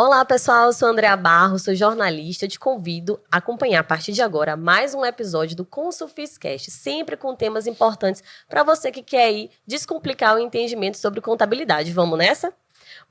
Olá, pessoal. Eu sou Andréa Barros, sou jornalista. Eu te convido a acompanhar a partir de agora mais um episódio do Consulfiscast, sempre com temas importantes para você que quer aí descomplicar o entendimento sobre contabilidade. Vamos nessa?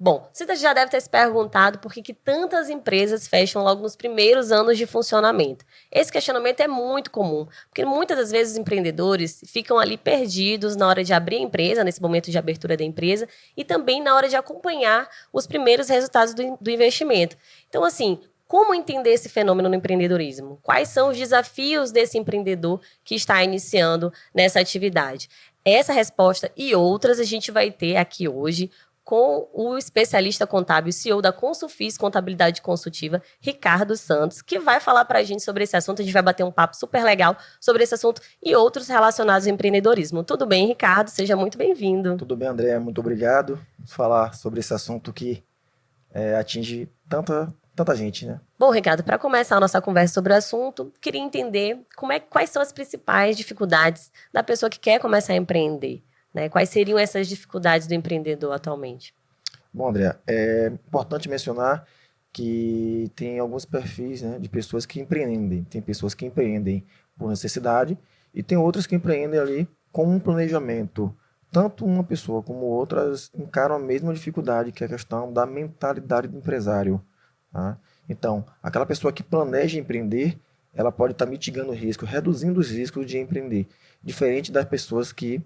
Bom, você já deve ter se perguntado por que tantas empresas fecham logo nos primeiros anos de funcionamento. Esse questionamento é muito comum, porque muitas das vezes os empreendedores ficam ali perdidos na hora de abrir a empresa, nesse momento de abertura da empresa, e também na hora de acompanhar os primeiros resultados do investimento. Então, assim, como entender esse fenômeno no empreendedorismo? Quais são os desafios desse empreendedor que está iniciando nessa atividade? Essa resposta e outras a gente vai ter aqui hoje com o especialista contábil, CEO da Consulfis Contabilidade Consultiva, Ricardo Santos, que vai falar para a gente sobre esse assunto. A gente vai bater um papo super legal sobre esse assunto e outros relacionados ao empreendedorismo. Tudo bem, Ricardo? Seja muito bem-vindo. Tudo bem, André? Muito obrigado. Vamos falar sobre esse assunto que atinge tanta gente, né? Bom, Ricardo, para começar a nossa conversa sobre o assunto, queria entender quais são as principais dificuldades da pessoa que quer começar a empreender. Né? Quais seriam essas dificuldades do empreendedor atualmente? Bom, André, é importante mencionar que tem alguns perfis, né, de pessoas que empreendem. Tem pessoas que empreendem por necessidade e tem outras que empreendem ali com um planejamento. Tanto uma pessoa como outras encaram a mesma dificuldade, que é a questão da mentalidade do empresário. Tá? Então, aquela pessoa que planeja empreender, ela pode estar mitigando o risco, reduzindo os riscos de empreender. Diferente das pessoas que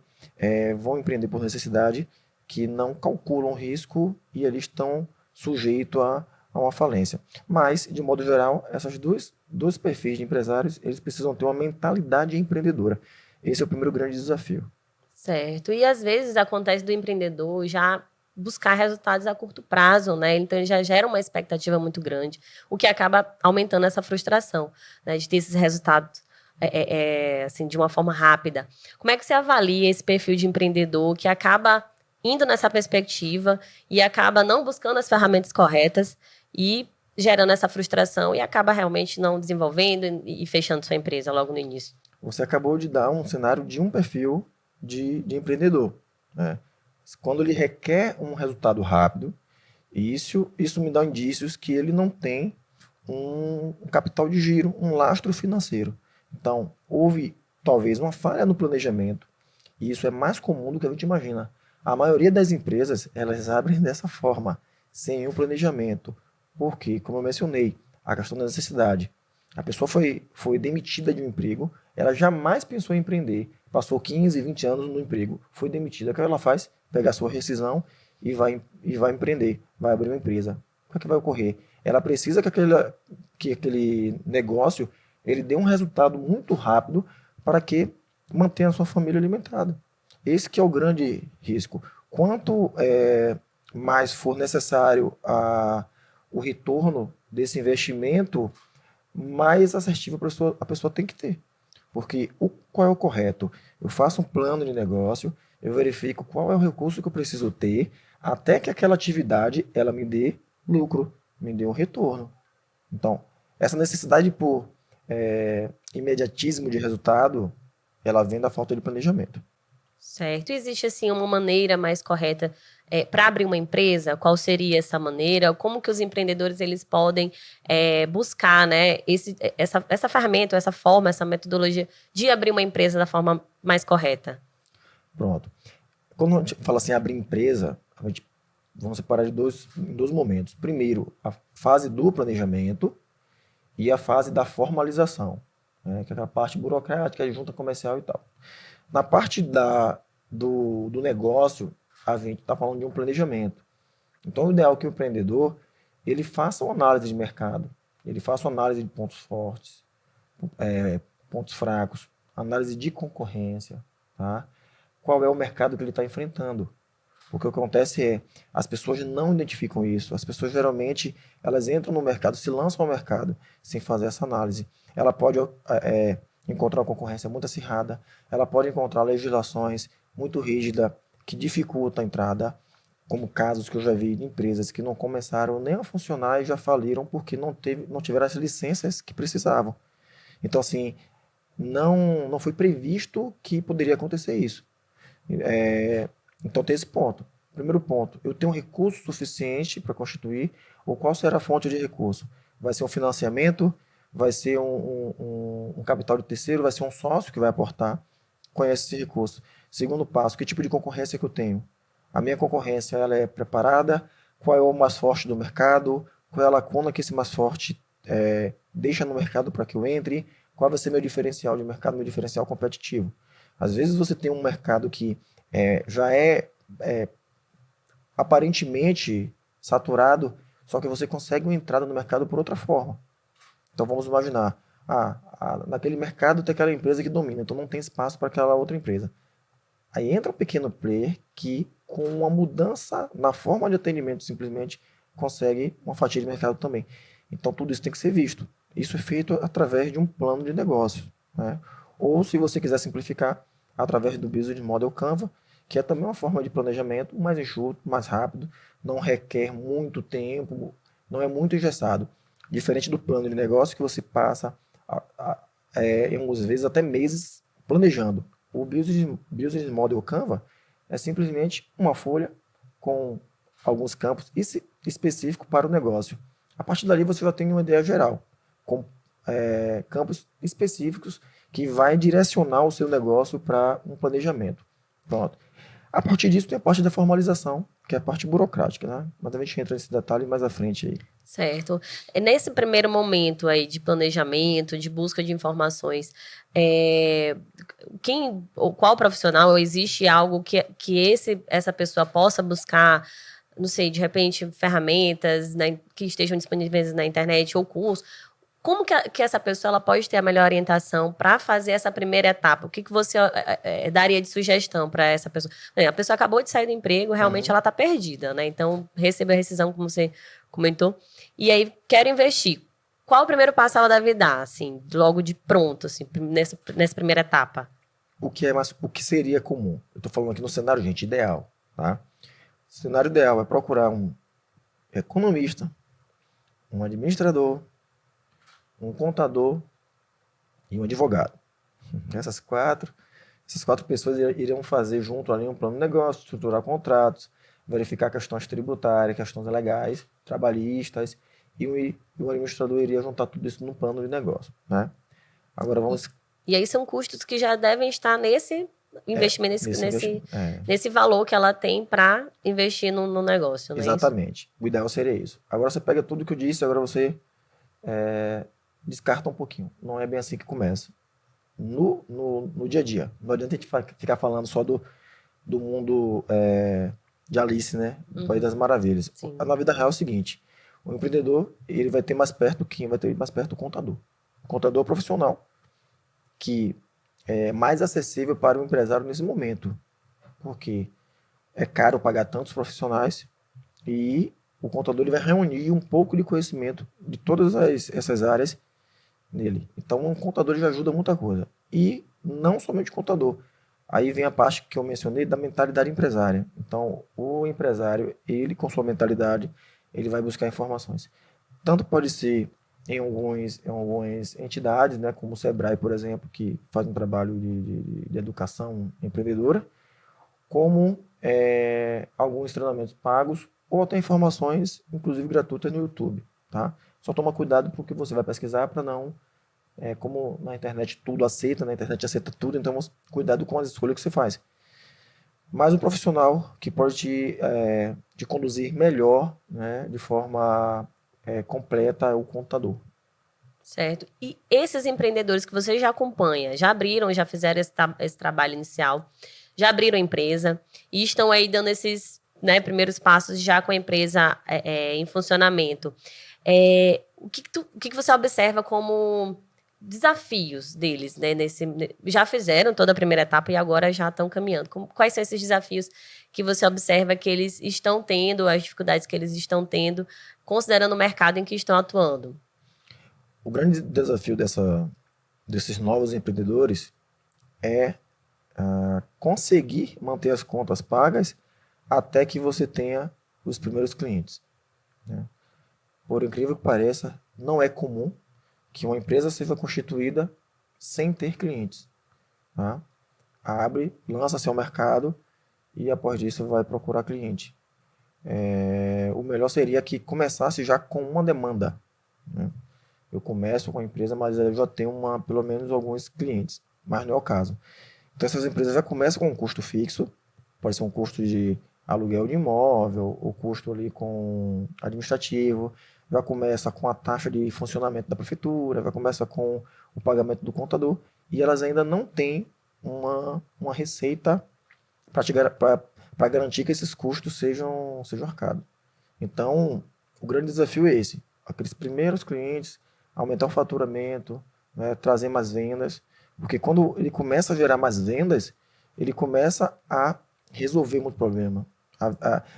vão empreender por necessidade, que não calculam o risco e eles estão sujeitos a uma falência. Mas, de modo geral, esses dois perfis de empresários, eles precisam ter uma mentalidade empreendedora. Esse é o primeiro grande desafio. Certo. E às vezes acontece do empreendedor já buscar resultados a curto prazo, né? Então ele já gera uma expectativa muito grande, o que acaba aumentando essa frustração, né? De ter esses resultados assim, de uma forma rápida. Como é que você avalia esse perfil de empreendedor que acaba indo nessa perspectiva e acaba não buscando as ferramentas corretas e gerando essa frustração e acaba realmente não desenvolvendo e fechando sua empresa logo no início? Você acabou de dar um cenário de um perfil de empreendedor, né? Quando ele requer um resultado rápido, isso me dá indícios que ele não tem um capital de giro, um lastro financeiro. Então, houve talvez uma falha no planejamento, e isso é mais comum do que a gente imagina. A maioria das empresas, elas abrem dessa forma, sem um planejamento. Porque, como eu mencionei, a questão da necessidade. A pessoa foi demitida de um emprego, ela jamais pensou em empreender, passou 15, 20 anos no emprego, foi demitida. O que ela faz? Pega a sua rescisão e vai empreender, vai abrir uma empresa. O que, vai ocorrer? Ela precisa que aquele negócio ele dê um resultado muito rápido para que mantenha a sua família alimentada. Esse que é o grande risco. Quanto mais for necessário o retorno desse investimento, mais assertivo a pessoa tem que ter. Porque qual é o correto? Eu faço um plano de negócio, eu verifico qual é o recurso que eu preciso ter, até que aquela atividade ela me dê lucro, me dê um retorno. Então, essa necessidade por imediatismo de resultado, ela vem da falta de planejamento. Certo. Existe, assim, uma maneira mais correta para abrir uma empresa? Qual seria essa maneira? Como que os empreendedores eles podem buscar, né, essa ferramenta, essa forma, essa metodologia de abrir uma empresa da forma mais correta? Pronto. Quando a gente fala assim, abrir empresa, vamos separar em dois momentos. Primeiro, a fase do planejamento e a fase da formalização, né, que é a parte burocrática, a junta comercial e tal. Na parte do negócio, a gente está falando de um planejamento. Então, o ideal é que o empreendedor ele faça uma análise de mercado, ele faça uma análise de pontos fortes, pontos fracos, análise de concorrência, tá? Qual é o mercado que ele está enfrentando. Porque o que acontece as pessoas não identificam isso. As pessoas geralmente elas entram no mercado, se lançam ao mercado sem fazer essa análise. Ela pode encontrar uma concorrência muito acirrada, ela pode encontrar legislações muito rígidas que dificultam a entrada, como casos que eu já vi de empresas que não começaram nem a funcionar e já faliram porque não tiveram as licenças que precisavam. Então, assim, não foi previsto que poderia acontecer isso. Então tem esse ponto. Primeiro ponto, eu tenho recurso suficiente para constituir, ou qual será a fonte de recurso? Vai ser um financiamento, vai ser um capital de terceiro, vai ser um sócio que vai aportar, conhece esse recurso. Segundo passo, que tipo de concorrência que eu tenho? A minha concorrência, ela é preparada? Qual é o mais forte do mercado? Qual é a lacuna que esse mais forte deixa no mercado para que eu entre? Qual vai ser meu diferencial de mercado, meu diferencial competitivo? Às vezes você tem um mercado que já é aparentemente saturado, só que você consegue uma entrada no mercado por outra forma. Então vamos imaginar, naquele mercado tem aquela empresa que domina, então não tem espaço para aquela outra empresa. Aí entra um pequeno player que, com uma mudança na forma de atendimento, simplesmente consegue uma fatia de mercado também. Então tudo isso tem que ser visto. Isso é feito através de um plano de negócio, né? Ou, se você quiser simplificar, através do Business Model Canva, que é também uma forma de planejamento mais enxuto, mais rápido, não requer muito tempo, não é muito engessado. Diferente do plano de negócio, que você passa, em algumas vezes, até meses planejando. O Business Model Canva é simplesmente uma folha com alguns campos específicos para o negócio. A partir dali você já tem uma ideia geral, com campos específicos que vai direcionar o seu negócio para um planejamento. Pronto. A partir disso tem a parte da formalização, que é a parte burocrática, né? Mas a gente entra nesse detalhe mais à frente aí. Certo. Nesse primeiro momento aí de planejamento, de busca de informações, quem ou qual profissional, ou existe algo que essa pessoa possa buscar, não sei, de repente, ferramentas, né, que estejam disponíveis na internet ou curso? Como que essa pessoa ela pode ter a melhor orientação para fazer essa primeira etapa? O que você daria de sugestão para essa pessoa? Bem, a pessoa acabou de sair do emprego, realmente ela está perdida, né? Então, recebeu a rescisão, como você comentou, e aí quer investir. Qual o primeiro passo ela deve dar, assim, logo de pronto, assim, nessa primeira etapa? O que seria comum? Eu estou falando aqui no cenário, gente, ideal, tá? O cenário ideal é procurar um economista, um administrador, um contador e um advogado. Essas quatro pessoas iriam fazer junto ali um plano de negócio, estruturar contratos, verificar questões tributárias, questões legais, trabalhistas, e o administrador iria juntar tudo isso no plano de negócio, né? Agora vamos... E aí são custos que já devem estar nesse investimento, investimento. nesse valor que ela tem para investir no negócio, não é isso? Exatamente. O ideal seria isso. Agora você pega tudo que eu disse, agora você descarta um pouquinho. Não é bem assim que começa. No dia a dia. Não adianta a gente ficar falando só do mundo de Alice, né? Do País das Maravilhas. Sim. Na vida real é o seguinte: o empreendedor, ele vai ter mais perto quem? Vai ter mais perto o contador. O contador profissional, que é mais acessível para o empresário nesse momento. Porque é caro pagar tantos profissionais e o contador ele vai reunir um pouco de conhecimento de todas essas áreas nele. Então, um contador já ajuda muita coisa. E não somente o contador. Aí vem a parte que eu mencionei da mentalidade empresária. Então, o empresário, ele com sua mentalidade, ele vai buscar informações. Tanto pode ser em algumas entidades, né, como o Sebrae, por exemplo, que faz um trabalho de educação empreendedora, como alguns treinamentos pagos, ou até informações, inclusive gratuitas no YouTube, tá? Só toma cuidado porque você vai pesquisar para não... como na internet tudo aceita, na internet aceita tudo, então cuidado com as escolhas que você faz. Mas um profissional que pode te conduzir melhor, né, de forma completa, é o contador. Certo. E esses empreendedores que você já acompanha, já abriram, já fizeram esse trabalho inicial, já abriram a empresa e estão aí dando esses, né, primeiros passos já com a empresa em funcionamento. O que você observa como desafios deles, né? Já fizeram toda a primeira etapa e agora já estão caminhando. Quais são esses desafios que você observa que eles estão tendo, as dificuldades que eles estão tendo, considerando o mercado em que estão atuando? O grande desafio desses novos empreendedores é conseguir manter as contas pagas até que você tenha os primeiros clientes, né? Por incrível que pareça, não é comum que uma empresa seja constituída sem ter clientes, tá? Abre, lança-se ao mercado e após disso vai procurar cliente. O melhor seria que começasse já com uma demanda, né? Eu começo com a empresa, mas eu já tenho pelo menos alguns clientes, mas não é o caso. Então essas empresas já começam com um custo fixo, pode ser um custo de aluguel de imóvel, ou custo ali com administrativo, já começa com a taxa de funcionamento da prefeitura, já começa com o pagamento do contador, e elas ainda não têm uma receita para garantir que esses custos sejam arcados. Então, o grande desafio é esse: aqueles primeiros clientes, aumentar o faturamento, né, trazer mais vendas, porque quando ele começa a gerar mais vendas, ele começa a resolver muito problema.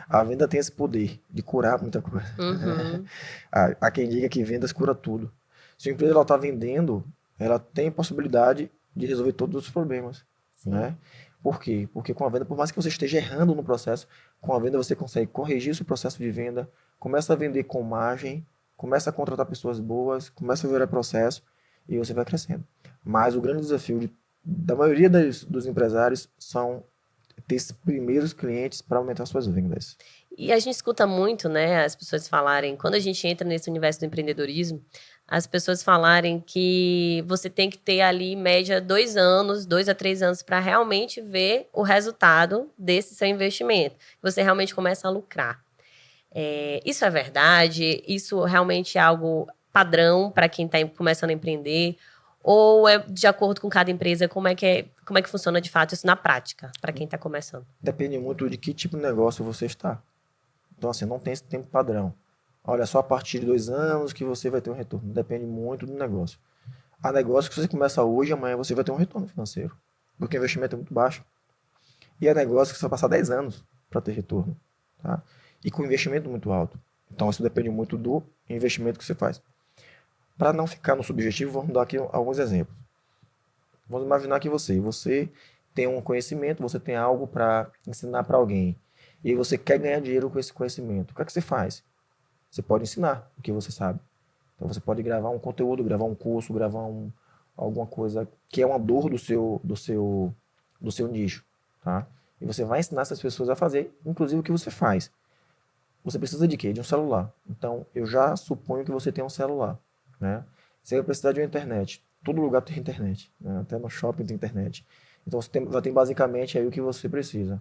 A venda tem esse poder de curar muita coisa. Uhum. Há quem diga que vendas cura tudo. Se a empresa está vendendo, ela tem possibilidade de resolver todos os problemas. Sim. Né? Por quê? Porque com a venda, por mais que você esteja errando no processo, com a venda você consegue corrigir o seu processo de venda, começa a vender com margem, começa a contratar pessoas boas, começa a gerar processo e você vai crescendo. Mas o grande desafio da maioria dos empresários são ter esses primeiros clientes para aumentar suas vendas. E a gente escuta muito, né, as pessoas falarem, quando a gente entra nesse universo do empreendedorismo, as pessoas falarem que você tem que ter ali, em média, 2 anos, 2 a 3 anos, para realmente ver o resultado desse seu investimento. Você realmente começa a lucrar. Isso é verdade? Isso realmente é algo padrão para quem está começando a empreender? Ou é de acordo com cada empresa? Como é que funciona de fato isso na prática, para quem está começando? Depende muito de que tipo de negócio você está. Então, assim, não tem esse tempo padrão. Olha, só a partir de 2 anos que você vai ter um retorno. Depende muito do negócio. Há negócio que você começa hoje, amanhã você vai ter um retorno financeiro. Porque o investimento é muito baixo. E há negócio que você vai passar 10 anos para ter retorno. Tá? E com investimento muito alto. Então, isso depende muito do investimento que você faz. Para não ficar no subjetivo, vamos dar aqui alguns exemplos. Vamos imaginar que você tem um conhecimento, você tem algo para ensinar para alguém. E aí você quer ganhar dinheiro com esse conhecimento. O que é que você faz? Você pode ensinar o que você sabe. Então você pode gravar um conteúdo, gravar um curso, gravar alguma coisa que é uma dor do seu nicho. Tá? E você vai ensinar essas pessoas a fazer, inclusive, o que você faz. Você precisa de quê? De um celular. Então, eu já suponho que você tem um celular. Né? Você vai precisar de uma internet. Todo lugar tem internet. Né? Até no shopping tem internet. Então, você já tem basicamente aí o que você precisa.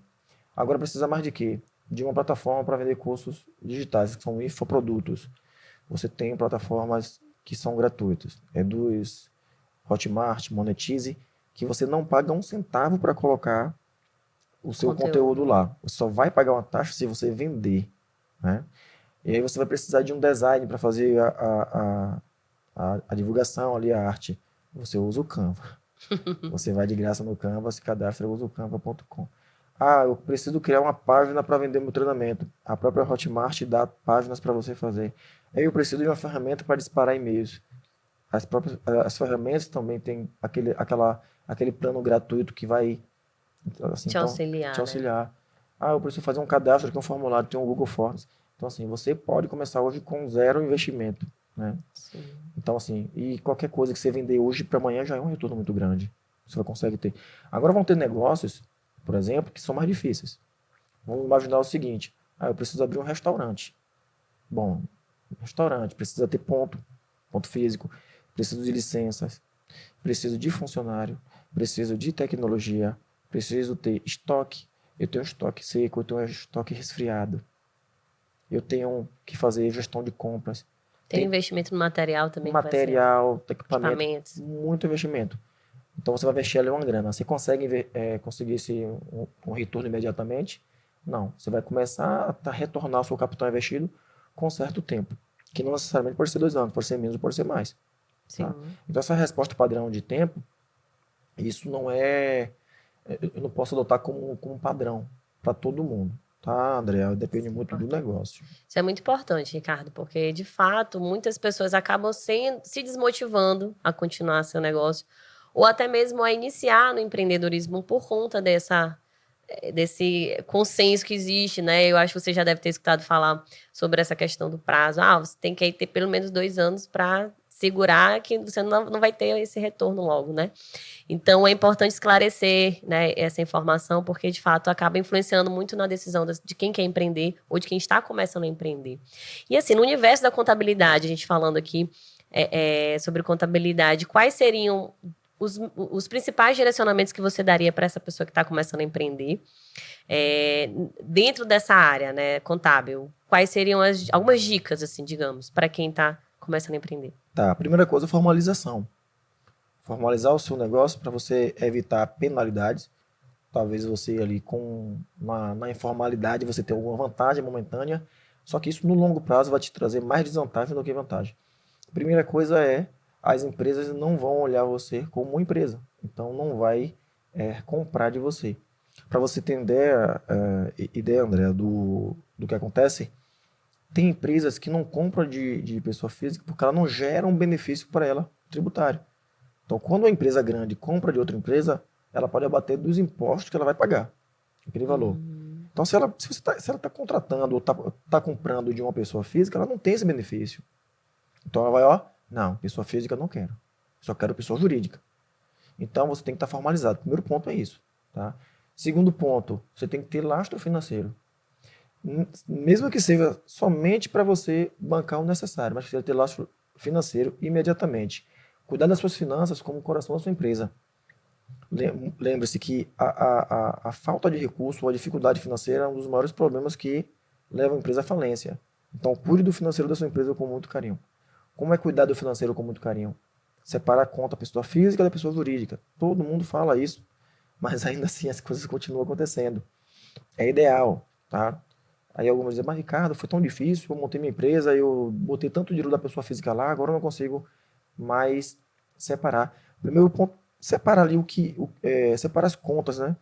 Agora, precisa mais de quê? De uma plataforma para vender cursos digitais, que são infoprodutos. Você tem plataformas que são gratuitas. Eduz, Hotmart, Monetize, que você não paga um centavo para colocar o seu conteúdo lá. Você só vai pagar uma taxa se você vender. Né? E aí você vai precisar de um design para fazer a divulgação ali, a arte. Você usa o Canva. Você vai de graça no Canva, se cadastra, usa o canva.com. Eu preciso criar uma página para vender meu treinamento. A própria Hotmart dá páginas para você fazer. Aí eu preciso de uma ferramenta para disparar e-mails. As ferramentas também têm aquele plano gratuito que vai assim, te auxiliar. te auxiliar. Eu preciso fazer um cadastro aqui, um formulário, tem um Google Forms. Então, assim, você pode começar hoje com 0 investimento. Né? Sim. Então, assim, e qualquer coisa que você vender hoje para amanhã já é um retorno muito grande. Você vai conseguir ter. Agora vão ter negócios, por exemplo, que são mais difíceis. Vamos imaginar o seguinte: eu preciso abrir um restaurante. Bom, restaurante, precisa ter ponto físico, preciso de licenças, preciso de funcionário, preciso de tecnologia, preciso ter estoque. Eu tenho estoque seco, eu tenho estoque resfriado. Eu tenho que fazer gestão de compras. Tem investimento no material também. Material, equipamentos. Muito investimento. Então você vai investir ali uma grana. Você consegue conseguir um retorno imediatamente? Não. Você vai começar a retornar o seu capital investido com certo tempo. Que não necessariamente pode ser 2 anos, pode ser menos, pode ser mais. Sim. Tá? Então essa resposta padrão de tempo, isso não é... Eu não posso adotar como padrão para todo mundo. Tá, André? Depende muito do negócio. Isso é muito importante, Ricardo, porque, de fato, muitas pessoas acabam se desmotivando a continuar seu negócio ou até mesmo a iniciar no empreendedorismo por conta desse consenso que existe, né? Eu acho que você já deve ter escutado falar sobre essa questão do prazo. Você tem que ter pelo menos 2 anos para segurar que você não vai ter esse retorno logo, né? Então, é importante esclarecer, né, essa informação, porque, de fato, acaba influenciando muito na decisão de quem quer empreender ou de quem está começando a empreender. E, assim, no universo da contabilidade, a gente falando aqui sobre contabilidade, quais seriam os principais direcionamentos que você daria para essa pessoa que está começando a empreender dentro dessa área, né, contábil? Quais seriam algumas dicas, assim, digamos, para quem está começando a empreender? Tá, a primeira coisa é formalização. Formalizar o seu negócio para você evitar penalidades. Talvez você ali na informalidade você tenha alguma vantagem momentânea, só que isso no longo prazo vai te trazer mais desvantagem do que vantagem. A primeira coisa é, as empresas não vão olhar você como uma empresa, então não vai comprar de você. Para você ter ideia, André, do que acontece, tem empresas que não compram de pessoa física porque ela não gera um benefício para ela tributário. Então, quando uma empresa grande compra de outra empresa, ela pode abater dos impostos que ela vai pagar, aquele valor. Então, se ela está contratando ou está comprando de uma pessoa física, ela não tem esse benefício. Então, ela vai, não, pessoa física eu não quero. Só quero pessoa jurídica. Então, você tem que estar formalizado. Primeiro ponto é isso. Tá? Segundo ponto, você tem que ter lastro financeiro. Mesmo que seja somente para você bancar o necessário, mas precisa ter lastro financeiro imediatamente. Cuidar das suas finanças como o coração da sua empresa. Lembre-se que a falta de recurso ou a dificuldade financeira é um dos maiores problemas que levam a empresa à falência. Então, cuide do financeiro da sua empresa com muito carinho. Como é cuidar do financeiro com muito carinho? Separar a conta da pessoa física da pessoa jurídica. Todo mundo fala isso, mas ainda assim as coisas continuam acontecendo. É ideal, tá? Aí alguns dizem, mas Ricardo, foi tão difícil, eu montei minha empresa, eu botei tanto dinheiro da pessoa física lá, agora eu não consigo mais separar. Primeiro ponto, separar ali separar as contas, né?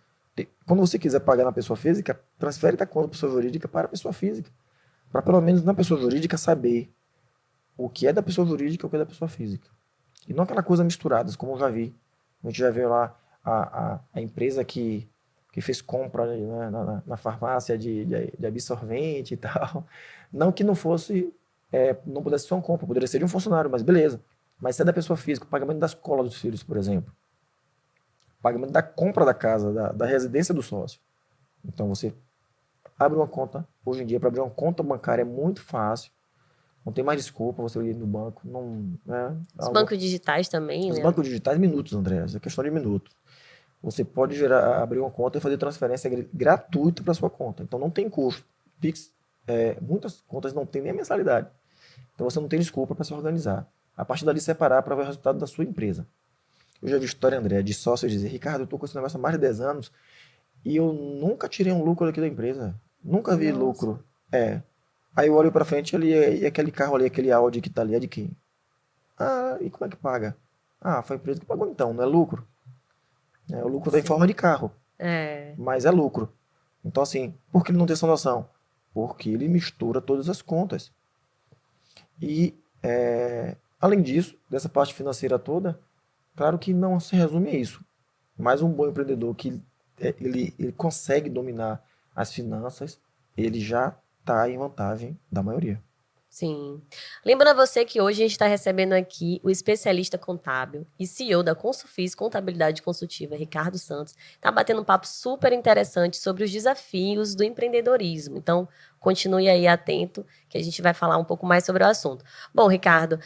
Quando você quiser pagar na pessoa física, transfere da conta da pessoa jurídica para a pessoa física. Para pelo menos na pessoa jurídica saber o que é da pessoa jurídica e o que é da pessoa física. E não aquela coisa misturada, como eu já vi. A gente já viu lá a empresa que fez compra, né, na farmácia de absorvente e tal. Não que não fosse, não pudesse ser uma compra, poderia ser de um funcionário, mas beleza. Mas se é da pessoa física, o pagamento da escola dos filhos, por exemplo. O pagamento da compra da casa, da residência do sócio. Então você abre uma conta, hoje em dia, para abrir uma conta bancária é muito fácil. Não tem mais desculpa você ir no banco. Não, Os bancos digitais também, Os né? bancos digitais, minutos, André. Isso é questão de minutos. Você pode abrir uma conta e fazer transferência gratuita para sua conta. Então não tem custo. Pix, muitas contas não tem nem a mensalidade. Então você não tem desculpa para se organizar. A partir dali separar para ver o resultado da sua empresa. Eu já vi história, André, de sócios dizer, Ricardo, eu estou com esse negócio há mais de 10 anos e eu nunca tirei um lucro aqui da empresa. Nunca vi lucro. Aí eu olho para frente ali e aquele carro ali, aquele Audi que está ali, é de quem? Ah, e como é que paga? Ah, foi a empresa que pagou então, não é lucro. O lucro em forma de carro. Mas é lucro. Então, assim, por que ele não tem essa noção? Porque ele mistura todas as contas. E, além disso, dessa parte financeira toda, claro que não se resume a isso. Mas um bom empreendedor que ele consegue dominar as finanças, ele já está em vantagem da maioria. Sim. Lembrando a você que hoje a gente está recebendo aqui o especialista contábil e CEO da Consufis Contabilidade Consultiva, Ricardo Santos. Está batendo um papo super interessante sobre os desafios do empreendedorismo. Então, continue aí atento que a gente vai falar um pouco mais sobre o assunto. Bom, Ricardo,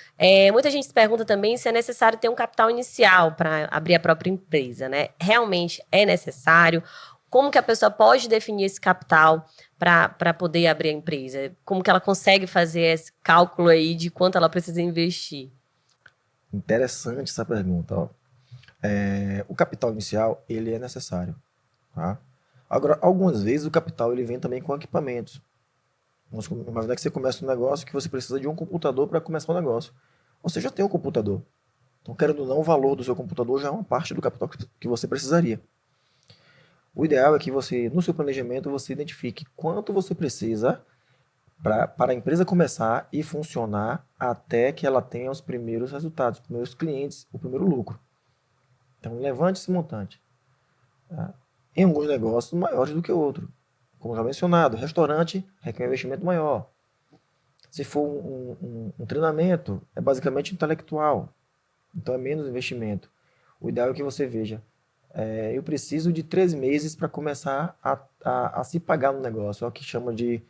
muita gente se pergunta também se é necessário ter um capital inicial para abrir a própria empresa, né? Realmente é necessário? Como que a pessoa pode definir esse capital para poder abrir a empresa? Como que ela consegue fazer esse cálculo aí de quanto ela precisa investir? Interessante essa pergunta. Ó. O capital inicial, ele é necessário. Tá? Agora, algumas vezes o capital ele vem também com equipamentos. Vamos imaginar que você começa um negócio que você precisa de um computador para começar o negócio. Você já tem um computador. Então, querendo ou não, o valor do seu computador já é uma parte do capital que você precisaria. O ideal é que você, no seu planejamento, você identifique quanto você precisa para a empresa começar e funcionar até que ela tenha os primeiros resultados, os primeiros clientes, o primeiro lucro. Então, levante esse montante. Tá? Em alguns negócios maiores do que outro. Como já mencionado, restaurante requer um investimento maior. Se for um treinamento, é basicamente intelectual. Então é menos investimento. O ideal é que você veja, eu preciso de 3 meses para começar a se pagar no negócio. É o que chama de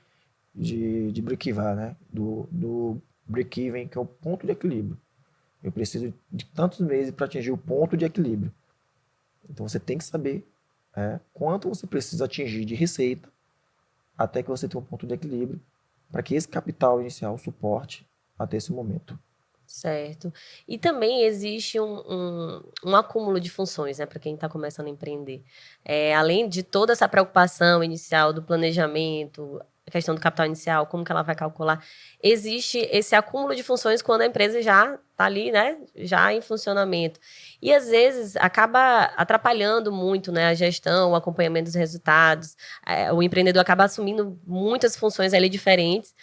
break-even, né? Do break-even, que é o ponto de equilíbrio. Eu preciso de tantos meses para atingir o ponto de equilíbrio. Então você tem que saber quanto você precisa atingir de receita até que você tenha um ponto de equilíbrio para que esse capital inicial suporte até esse momento. Certo. E também existe um acúmulo de funções, né, para quem está começando a empreender. Além de toda essa preocupação inicial do planejamento, a questão do capital inicial, como que ela vai calcular, existe esse acúmulo de funções quando a empresa já está ali, né, já em funcionamento. E às vezes acaba atrapalhando muito, né, a gestão, o acompanhamento dos resultados. O empreendedor acaba assumindo muitas funções ali diferentes,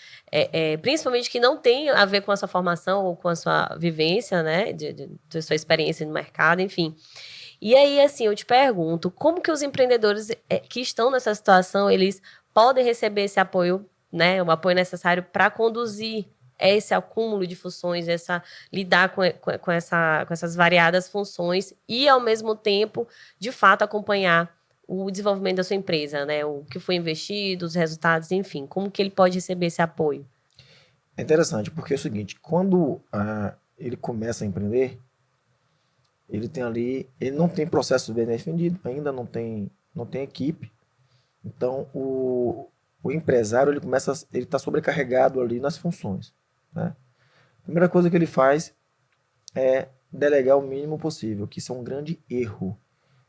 principalmente que não tem a ver com a sua formação ou com a sua vivência, né, de sua experiência no mercado, enfim. E aí, assim, eu te pergunto, como que os empreendedores que estão nessa situação, eles podem receber esse apoio, né, o apoio necessário para conduzir esse acúmulo de funções, lidar com essas variadas funções e, ao mesmo tempo, de fato, acompanhar o desenvolvimento da sua empresa, né? O que foi investido, os resultados, enfim. Como que ele pode receber esse apoio? É interessante, porque é o seguinte, quando ele começa a empreender, ele tem ali, ele não tem processo bem definido, ainda não tem equipe. Então, o empresário, ele está sobrecarregado ali nas funções, né? A primeira coisa que ele faz é delegar o mínimo possível, que isso é um grande erro.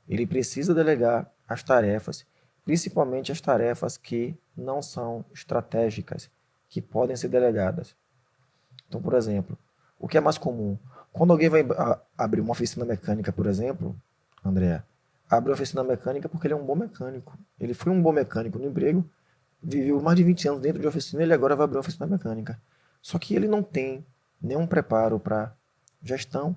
Ele precisa delegar as tarefas, principalmente as tarefas que não são estratégicas, que podem ser delegadas. Então, por exemplo, o que é mais comum? Quando alguém vai abrir uma oficina mecânica, por exemplo, André, abre uma oficina mecânica porque ele é um bom mecânico. Ele foi um bom mecânico no emprego, viveu mais de 20 anos dentro de oficina e ele agora vai abrir uma oficina mecânica. Só que ele não tem nenhum preparo para gestão,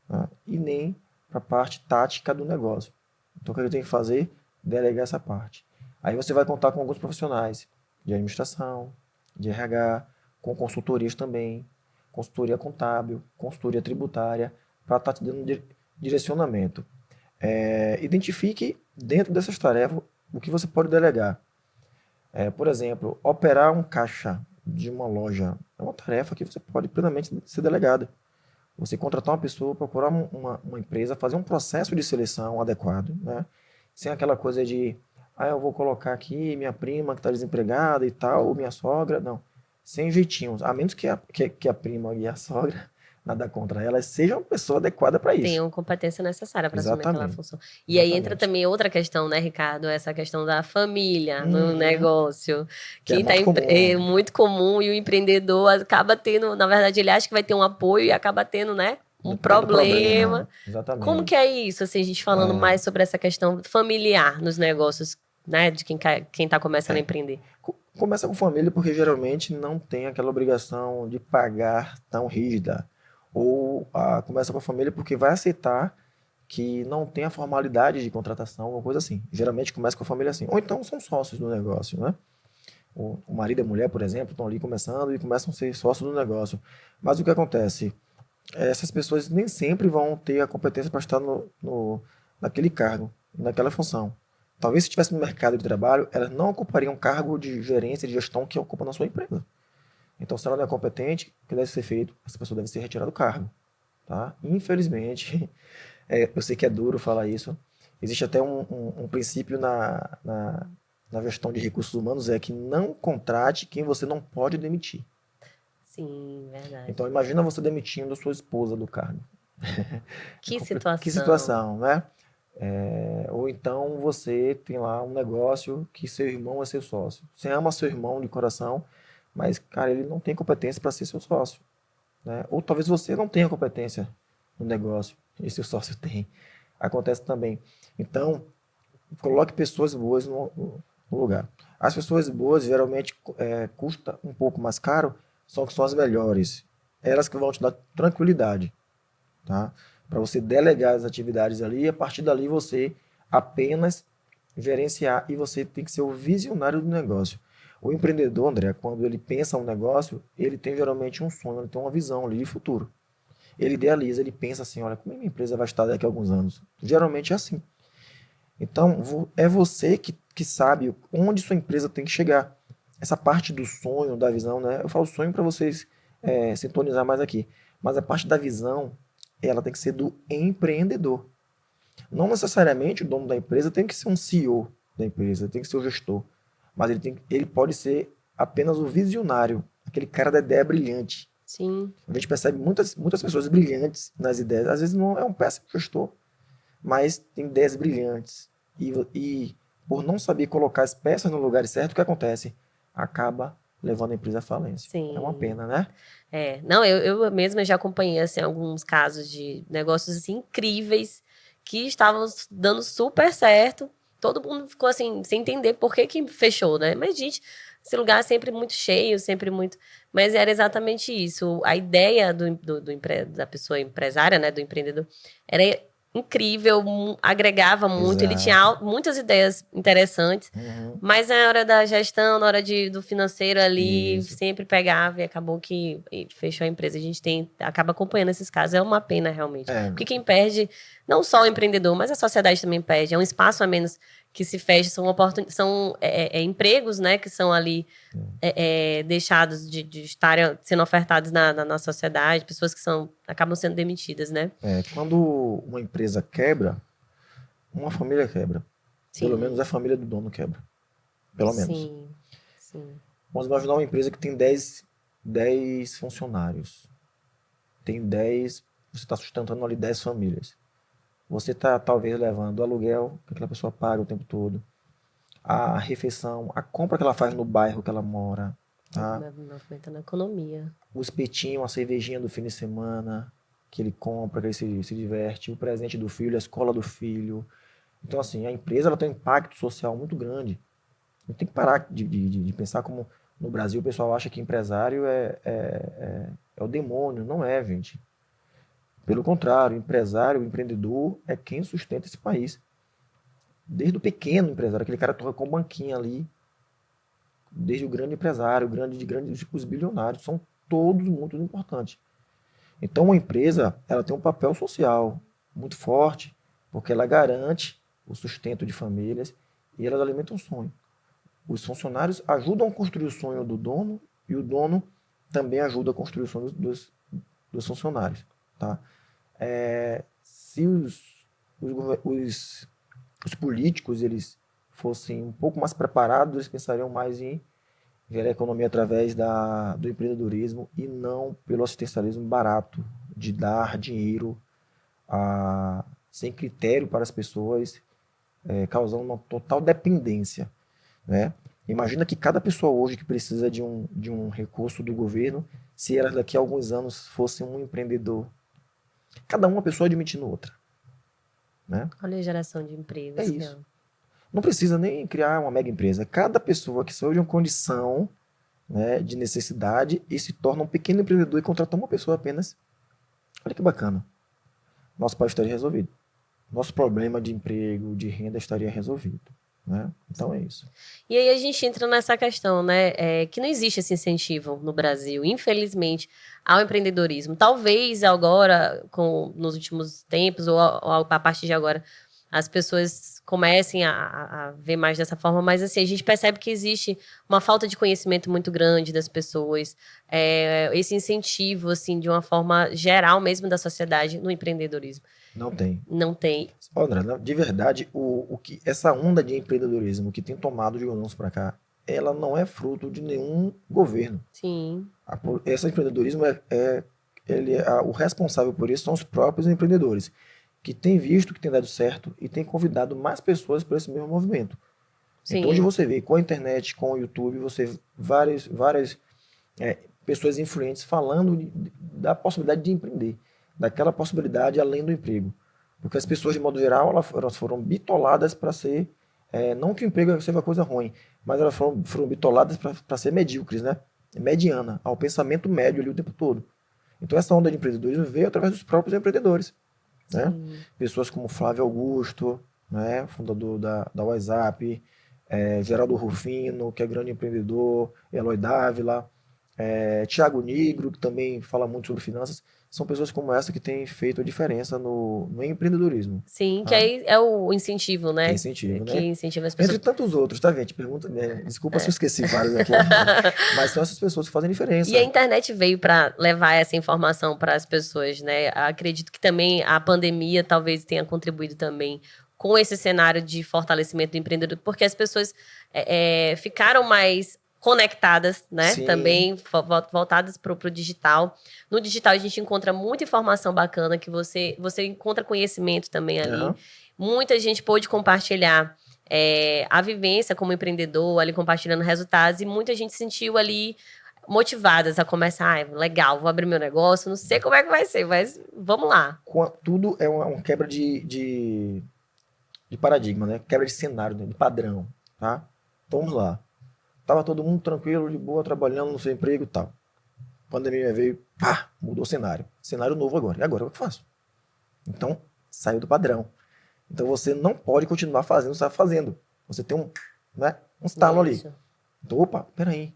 né, e nem para a parte tática do negócio. Então, o que ele tem que fazer? Delegar essa parte. Aí você vai contar com alguns profissionais de administração, de RH, com consultorias também, consultoria contábil, consultoria tributária, para estar te dando direcionamento. Identifique dentro dessas tarefas o que você pode delegar. Por exemplo, operar um caixa de uma loja é uma tarefa que você pode plenamente ser delegada. Você contratar uma pessoa, procurar uma empresa, fazer um processo de seleção adequado, né? Sem aquela coisa de, eu vou colocar aqui minha prima que está desempregada e tal, ou minha sogra. Não. Sem jeitinhos. A menos que a prima e a sogra, nada contra elas, sejam uma pessoa adequada para isso. Tenham competência necessária para assumir aquela Exatamente. função. E aí entra Exatamente. também outra questão, né, Ricardo? Essa questão da família no Uhum. negócio. Que é Que muito comum. é muito comum e o empreendedor acaba tendo, na verdade, ele acha que vai ter um apoio e acaba tendo, né, um Tendo problema. Como que Exatamente. é isso, assim, a gente falando mais sobre essa questão familiar nos negócios, né, de quem tá começando a empreender? Começa com família porque geralmente não tem aquela obrigação de pagar tão rígida. Ou começa com a família porque vai aceitar que não tem a formalidade de contratação, alguma coisa assim. Geralmente começa com a família assim. Ou então são sócios do negócio, né? O marido e a mulher, por exemplo, estão ali começando e começam a ser sócios do negócio. Mas o que acontece? Essas pessoas nem sempre vão ter a competência para estar naquele cargo, naquela função. Talvez se estivesse no mercado de trabalho, elas não ocupariam um cargo de gerência, de gestão que ocupa na sua empresa. Então, se ela não é competente, o que deve ser feito? Essa pessoa deve ser retirada do cargo. Tá? Infelizmente, eu sei que é duro falar isso. Existe até um princípio na gestão de recursos humanos, é que não contrate quem você não pode demitir. Sim, verdade. Então, imagina você demitindo sua esposa do cargo. Que situação. Que situação, né? Ou então você tem lá um negócio que seu irmão é seu sócio. Você ama seu irmão de coração, mas, cara, ele não tem competência para ser seu sócio, né? Ou talvez você não tenha competência no negócio e seu sócio tem. Acontece também. Então, coloque pessoas boas no lugar. As pessoas boas geralmente custa um pouco mais caro, só que são as melhores. Elas que vão te dar tranquilidade, tá? Para você delegar as atividades ali e a partir dali você apenas gerenciar, e você tem que ser o visionário do negócio. O empreendedor, André, quando ele pensa um negócio, ele tem geralmente um sonho, ele tem uma visão ali de futuro. Ele idealiza, ele pensa assim, olha, como a minha empresa vai estar daqui a alguns anos? Geralmente é assim. Então, é você que sabe onde sua empresa tem que chegar. Essa parte do sonho, da visão, né? Eu falo sonho para vocês sintonizar mais aqui. Mas a parte da visão, ela tem que ser do empreendedor. Não necessariamente o dono da empresa tem que ser um CEO da empresa, tem que ser o gestor. Mas ele pode ser apenas o visionário, aquele cara da ideia brilhante. Sim. A gente percebe muitas pessoas brilhantes nas ideias. Às vezes não é um péssimo gestor, mas tem ideias brilhantes. E por não saber colocar as peças no lugar certo, o que acontece? Acaba levando a empresa à falência. Sim. É uma pena, né? Não, eu mesma já acompanhei assim, alguns casos de negócios assim, incríveis que estavam dando super certo. Todo mundo ficou assim, sem entender por que fechou, né? Mas, gente, esse lugar é sempre muito cheio, sempre muito. Mas era exatamente isso. A ideia da pessoa empresária, né? Do empreendedor, era incrível, agregava muito. Ele tinha Exato. muitas ideias interessantes. Uhum. Mas na hora da gestão, na hora do financeiro ali, Isso. sempre pegava e acabou que fechou a empresa. A gente acaba acompanhando esses casos. É uma pena, realmente. É, Porque quem perde, não só o empreendedor, mas a sociedade também perde. É um espaço a menos que se fecha, são empregos, né, que são ali deixados de estarem sendo ofertados na sociedade, pessoas que acabam sendo demitidas, né? quando uma empresa quebra, uma família quebra. Pelo menos Sim, a família do dono quebra. Pelo menos. sim, sim. Vamos imaginar uma empresa que tem 10 funcionários. Tem 10, você está sustentando ali 10 famílias. Você está talvez levando o aluguel que aquela pessoa paga o tempo todo, a refeição, a compra que ela faz no bairro que ela mora, tá? Movimentando a economia. O espetinho, a cervejinha do fim de semana que ele compra, que ele se diverte, o presente do filho, a escola do filho. Então, assim, a empresa ela tem um impacto social muito grande. A gente tem que parar de pensar como no Brasil o pessoal acha que empresário é o demônio. Não é, gente. Pelo contrário, o empresário, o empreendedor é quem sustenta esse país. Desde o pequeno empresário, aquele cara que toca com banquinha ali, desde o grande empresário, os bilionários, são todos muito importantes. Então, uma empresa, ela tem um papel social muito forte, porque ela garante o sustento de famílias e ela alimenta um sonho. Os funcionários ajudam a construir o sonho do dono e o dono também ajuda a construir o sonho dos funcionários. Tá? Se os políticos eles fossem um pouco mais preparados, eles pensariam mais em gerar economia através do empreendedorismo e não pelo assistencialismo barato, de dar dinheiro sem critério para as pessoas, causando uma total dependência. Né? Imagina que cada pessoa hoje que precisa de um recurso do governo, se ela daqui a alguns anos fosse um empreendedor, cada uma pessoa admitindo outra. Né? Olha a geração de É empregos. isso. Não precisa nem criar uma mega empresa. Cada pessoa que saiu de uma condição, né, de necessidade e se torna um pequeno empreendedor e contrata uma pessoa apenas. Olha que bacana. Nosso país estaria resolvido. Nosso problema de emprego, de renda estaria resolvido. Né? Então é isso. E aí a gente entra nessa questão, né? Que não existe esse incentivo no Brasil, infelizmente, ao empreendedorismo. Talvez agora, nos últimos tempos, ou a partir de agora, as pessoas comecem a ver mais dessa forma, mas assim, a gente percebe que existe uma falta de conhecimento muito grande das pessoas, esse incentivo, assim, de uma forma geral mesmo da sociedade no empreendedorismo. Não tem. Não tem. André, de verdade, essa onda de empreendedorismo que tem tomado de uns anos para cá, ela não é fruto de nenhum governo. Sim. Esse empreendedorismo o responsável por isso são os próprios empreendedores, que têm visto que tem dado certo e têm convidado mais pessoas para esse mesmo movimento. Sim. Então, hoje você vê, com a internet, com o YouTube, você vê várias pessoas influentes falando da possibilidade de empreender, daquela possibilidade além do emprego. Porque as pessoas, de modo geral, elas foram bitoladas para ser, não que o emprego seja uma coisa ruim, mas elas foram bitoladas para ser medíocres, né? Mediana, ao pensamento médio ali o tempo todo. Então essa onda de empreendedorismo veio através dos próprios empreendedores. Né? Pessoas como Flávio Augusto, né? Fundador da WhatsApp, Geraldo Rufino, que é grande empreendedor, Eloy Dávila, Thiago Nigro, que também fala muito sobre finanças. São pessoas como essa que têm feito a diferença no empreendedorismo. Sim, que Tá? aí é o incentivo, Que é né? incentivo, Que né? incentiva as Entre pessoas. tantos outros, tá, gente? Pergunta, desculpa se eu esqueci vários aqui. Mas são essas pessoas que fazem E a diferença. internet veio para levar essa informação para as pessoas, né? Acredito que também a pandemia talvez tenha contribuído também com esse cenário de fortalecimento do empreendedor, porque as pessoas ficaram mais conectadas, né? Sim, Também voltadas para o digital. No digital a gente encontra muita informação bacana que você encontra conhecimento também ali. aham. Muita gente pôde compartilhar a vivência como empreendedor, ali compartilhando resultados, e muita gente sentiu ali motivadas a começar. Ah, legal, vou abrir meu negócio, não sei como é que vai ser, mas vamos lá. Tudo é uma quebra de paradigma, né? Quebra de cenário, né? De padrão, tá? Então, vamos lá. Tava todo mundo tranquilo, de boa, trabalhando no seu emprego e tal. A pandemia veio, pá, mudou o cenário. Cenário novo agora. E agora o que eu faço? Então, saiu do padrão. Então você não pode continuar fazendo o que você está fazendo. Você tem um estalo ali. Isso. Então, opa, peraí.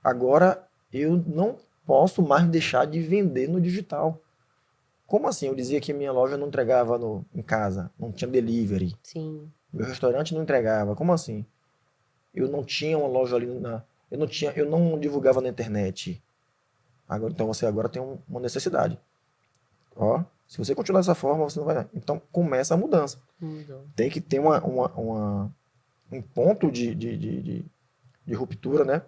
Agora eu não posso mais deixar de vender no digital. Como assim? Eu dizia que minha loja não entregava em casa, não tinha delivery. Sim. Meu restaurante não entregava. Como assim? Eu não tinha uma loja ali eu não divulgava na internet. Agora, então você agora tem uma necessidade. Ó, se você continuar dessa forma, você não vai. Então começa a mudança. Mudou. Tem que ter um ponto de ruptura, né?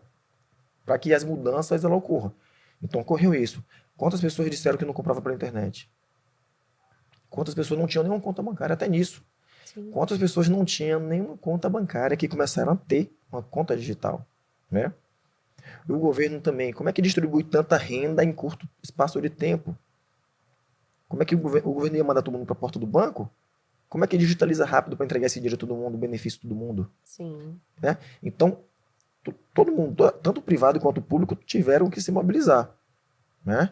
Para que as mudanças ela ocorram. Então ocorreu isso. Quantas pessoas disseram que não compravam pela internet? Quantas pessoas não tinham nenhuma conta bancária até nisso? Sim. Quantas pessoas não tinham nenhuma conta bancária que começaram a ter uma conta digital, né? E o governo também, como é que distribui tanta renda em curto espaço de tempo? Como é que o governo ia mandar todo mundo para a porta do banco? Como é que digitaliza rápido para entregar esse dinheiro a todo mundo, benefício a todo mundo? Sim. Né? Então, todo mundo, tanto o privado quanto o público, tiveram que se mobilizar. Né?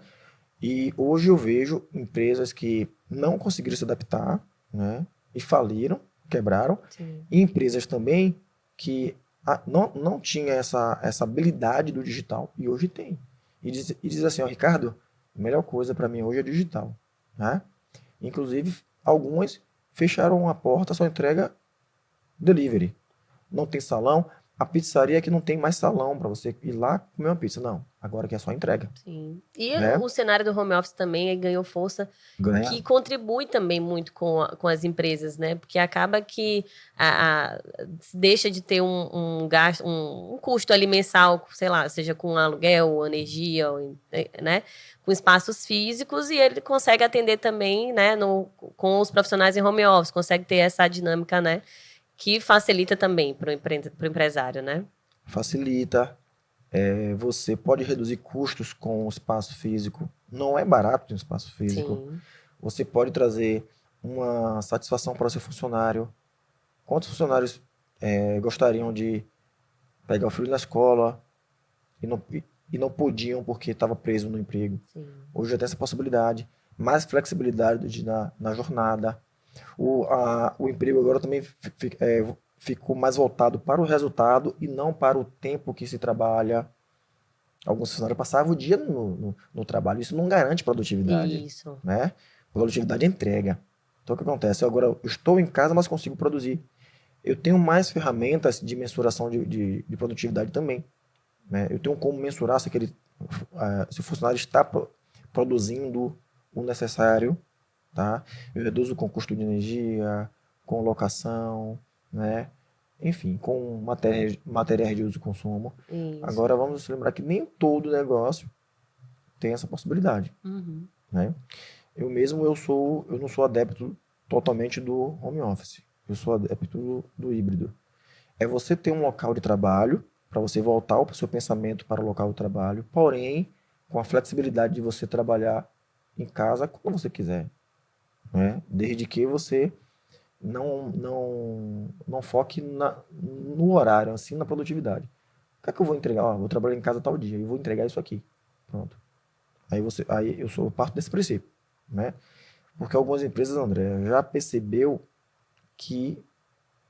E hoje eu vejo empresas que não conseguiram se adaptar, né? E faliram, quebraram, Sim. e empresas também que não tinha essa habilidade do digital e hoje tem. E diz assim, ó, Ricardo, a melhor coisa para mim hoje é digital. Né? Inclusive, algumas fecharam a porta, só entrega delivery. Não tem salão. A pizzaria que não tem mais salão para você ir lá comer uma pizza. Não, agora que é só entrega. Sim. E Né? o cenário do home office também ganhou força, Ganha. que contribui também muito com as empresas, né? Porque acaba que deixa de ter um gasto, um custo ali mensal, sei lá, seja com aluguel, energia, né? Com espaços físicos, e ele consegue atender também, né? Com os profissionais em home office, consegue ter essa dinâmica, né? Que facilita também para o empresário, né? Facilita. Você pode reduzir custos com o espaço físico. Não é barato ter um espaço físico. Sim, Você pode trazer uma satisfação para o seu funcionário. Quantos funcionários gostariam de pegar o filho na escola e não podiam porque estava preso no emprego? sim, Hoje já tem essa possibilidade. Mais flexibilidade na jornada. O emprego agora também ficou mais voltado para o resultado e não para o tempo que se trabalha. Alguns funcionários passavam o dia no trabalho. Isso não garante produtividade. isso, Né? Produtividade é entrega. Então o que acontece? Agora eu estou em casa, mas consigo produzir. Eu tenho mais ferramentas de mensuração de produtividade também. Né? Eu tenho como mensurar se o funcionário está produzindo o necessário. Tá? Eu reduzo com custo de energia, com locação, né? Enfim, com materiais de uso e consumo. isso. Agora vamos lembrar que nem todo negócio tem essa possibilidade. Uhum. Né? Eu não sou adepto totalmente do home office. Eu sou adepto do híbrido. É você ter um local de trabalho para você voltar o seu pensamento para o local de trabalho, porém com a flexibilidade de você trabalhar em casa quando você quiser, né? Desde que você não foque no horário, assim, na produtividade. O que é que eu vou entregar? Ó, vou trabalhar em casa tal dia e vou entregar isso aqui. Pronto. Aí eu parto desse princípio, né? Porque algumas empresas, André, já percebeu que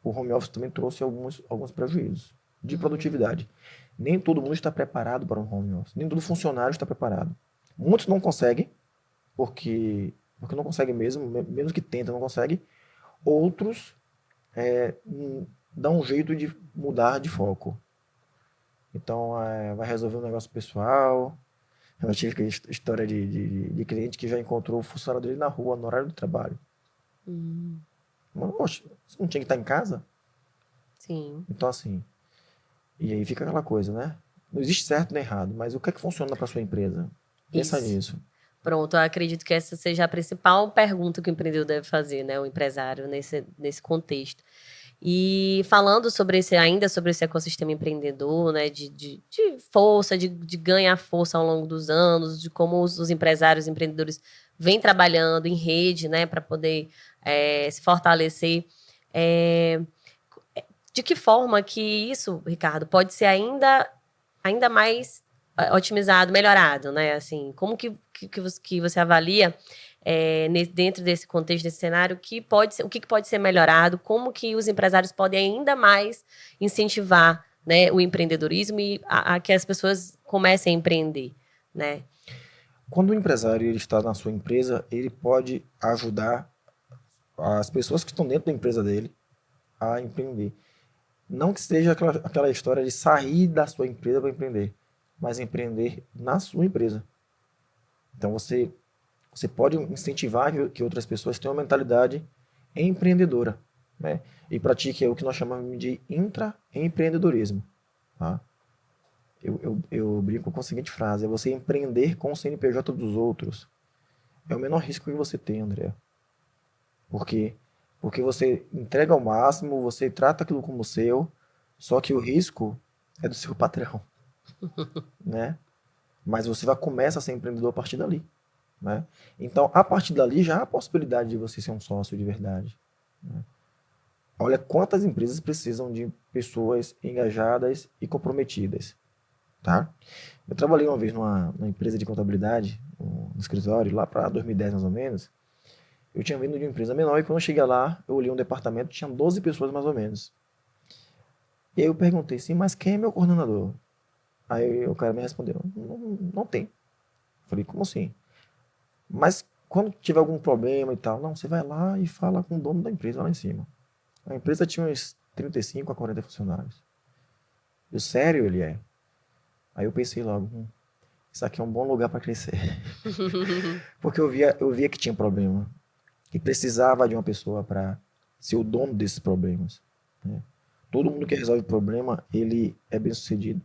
o home office também trouxe alguns prejuízos de produtividade. Nem todo mundo está preparado para um home office. Nem todo funcionário está preparado. Muitos não conseguem, porque não conseguem mesmo que tentam, não conseguem. Outros dão um jeito de mudar de foco. Então, vai resolver um negócio pessoal. Eu tive aquela história de cliente que já encontrou o funcionário dele na rua, no horário do trabalho. Mas, poxa, você não tinha que estar em casa? Sim. Então, assim, e aí fica aquela coisa, né? Não existe certo nem errado, mas o que é que funciona para sua empresa? Pensa nisso. Pronto, eu acredito que essa seja a principal pergunta que o empreendedor deve fazer, né? O empresário nesse contexto. E falando ainda sobre esse ecossistema empreendedor, né? De força, de ganhar força ao longo dos anos, de como os empresários, empreendedores vêm trabalhando em rede, né? Para poder se fortalecer. De que forma que isso, Ricardo, pode ser ainda mais otimizado, melhorado, né? Assim, como que você avalia dentro desse contexto, desse cenário, o que pode ser melhorado, como que os empresários podem ainda mais incentivar, né, o empreendedorismo e a que as pessoas comecem a empreender, né? Quando o empresário ele está na sua empresa, ele pode ajudar as pessoas que estão dentro da empresa dele a empreender. Não que seja aquela história de sair da sua empresa para empreender, mas empreender na sua empresa. Então você pode incentivar que outras pessoas tenham uma mentalidade empreendedora, né? E pratique o que nós chamamos de intraempreendedorismo. Tá? Eu brinco com a seguinte frase: é você empreender com o CNPJ dos outros. É o menor risco que você tem, André. Porque você entrega ao máximo, você trata aquilo como seu, só que o risco é do seu patrão, né? Mas você vai começar a ser empreendedor a partir dali, né? Então, a partir dali já há a possibilidade de você ser um sócio de verdade, né? Olha quantas empresas precisam de pessoas engajadas e comprometidas, tá? Eu trabalhei uma vez numa empresa de contabilidade, no escritório, lá para 2010 mais ou menos. Eu tinha vindo de uma empresa menor e quando eu cheguei lá, eu olhei um departamento, tinha 12 pessoas mais ou menos. E aí eu perguntei assim, mas quem é meu coordenador? Aí o cara me respondeu, não tem. Falei, como assim? Mas quando tiver algum problema e tal, não, você vai lá e fala com o dono da empresa lá em cima. A empresa tinha uns 35 a 40 funcionários. Eu, sério, ele é? Aí eu pensei logo, isso aqui é um bom lugar para crescer. Porque eu via que tinha problema. E precisava de uma pessoa para ser o dono desses problemas, né? Todo mundo que resolve problema, ele é bem sucedido.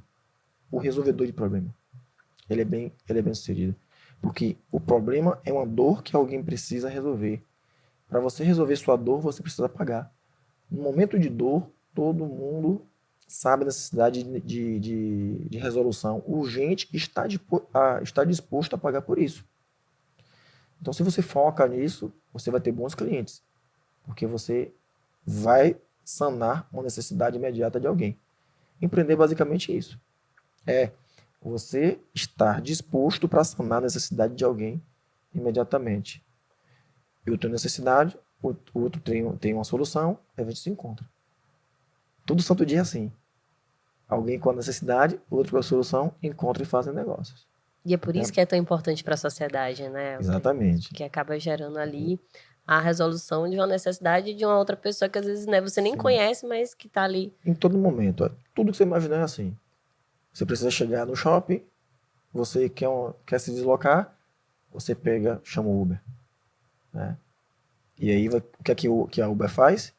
O resolvedor de problema, ele é bem sucedido. Porque o problema é uma dor que alguém precisa resolver. Para você resolver sua dor, você precisa pagar. No momento de dor, todo mundo sabe a necessidade de resolução urgente e está disposto a pagar por isso. Então, se você foca nisso, você vai ter bons clientes, porque você vai sanar uma necessidade imediata de alguém. Empreender basicamente isso. É você estar disposto para sanar a necessidade de alguém imediatamente. Eu tenho necessidade, o outro tem uma solução, aí a gente se encontra. Todo santo dia é assim. Alguém com a necessidade, o outro com a solução, encontra e fazem negócios. E é por isso que é tão importante para a sociedade, né? Exatamente. Porque acaba gerando ali a resolução de uma necessidade de uma outra pessoa que às vezes, né, você nem conhece, mas que está ali. Em todo momento. Tudo que você imaginar é assim. Você precisa chegar no shopping, você quer se deslocar, você chama o Uber, né? E aí, o que a Uber faz?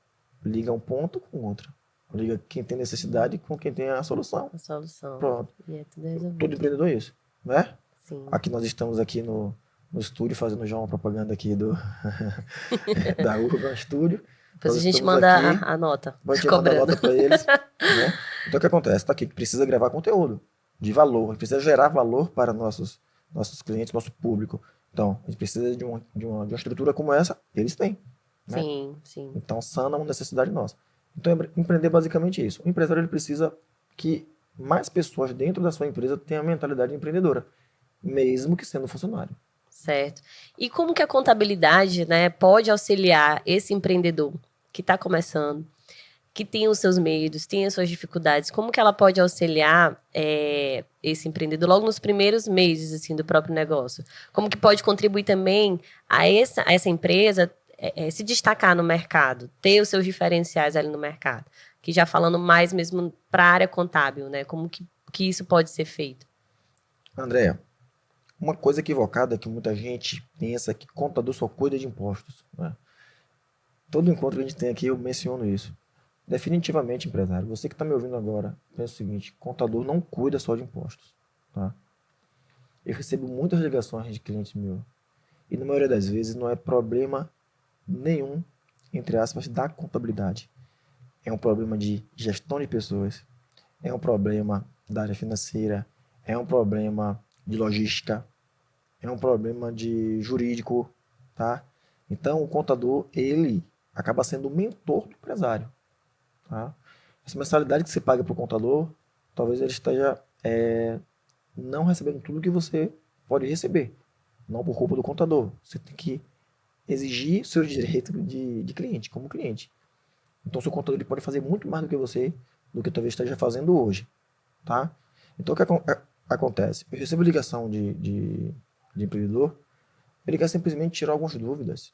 Liga um ponto com outro. Liga quem tem necessidade com quem tem a solução. A solução. Pronto. E é tudo resolvido. Todo empreendedor é isso, né? Sim. Aqui nós estamos aqui no estúdio, fazendo já uma propaganda aqui da Urban Studio. Depois a gente manda a nota. A gente manda a nota para eles, né? Então o que acontece? Tá aqui que precisa gravar conteúdo de valor, precisa gerar valor para nossos clientes, nosso público. Então, a gente precisa de uma estrutura como essa, eles têm, né? Sim, sim. Então, sana uma necessidade nossa. Então, empreender é basicamente isso. O empresário ele precisa que mais pessoas dentro da sua empresa tenham a mentalidade empreendedora, mesmo que sendo funcionário. Certo. E como que a contabilidade, né, pode auxiliar esse empreendedor que está começando, que tem os seus medos, tem as suas dificuldades, como que ela pode auxiliar esse empreendedor logo nos primeiros meses assim, do próprio negócio? Como que pode contribuir também a essa empresa se destacar no mercado, ter os seus diferenciais ali no mercado? Que já falando mais mesmo para a área contábil, né? Como que isso pode ser feito? Andréa, uma coisa equivocada que muita gente pensa é que contador só cuida de impostos, né? Todo encontro que a gente tem aqui eu menciono isso. Definitivamente, empresário, você que está me ouvindo agora, pensa o seguinte, contador não cuida só de impostos, tá? Eu recebo muitas ligações de clientes meus e na maioria das vezes não é problema nenhum, entre aspas, da contabilidade. É um problema de gestão de pessoas, é um problema da área financeira, é um problema de logística, é um problema de jurídico, tá? Então, o contador, ele acaba sendo o mentor do empresário, tá? Essa mensalidade que você paga para o contador, talvez ele esteja não recebendo tudo que você pode receber, não por culpa do contador. Você tem que exigir seu direito de cliente, como cliente. Então, seu contador ele pode fazer muito mais do que você, do que talvez esteja fazendo hoje, tá? Então, o que acontece? Eu recebo ligação de empreendedor, ele quer simplesmente tirar algumas dúvidas.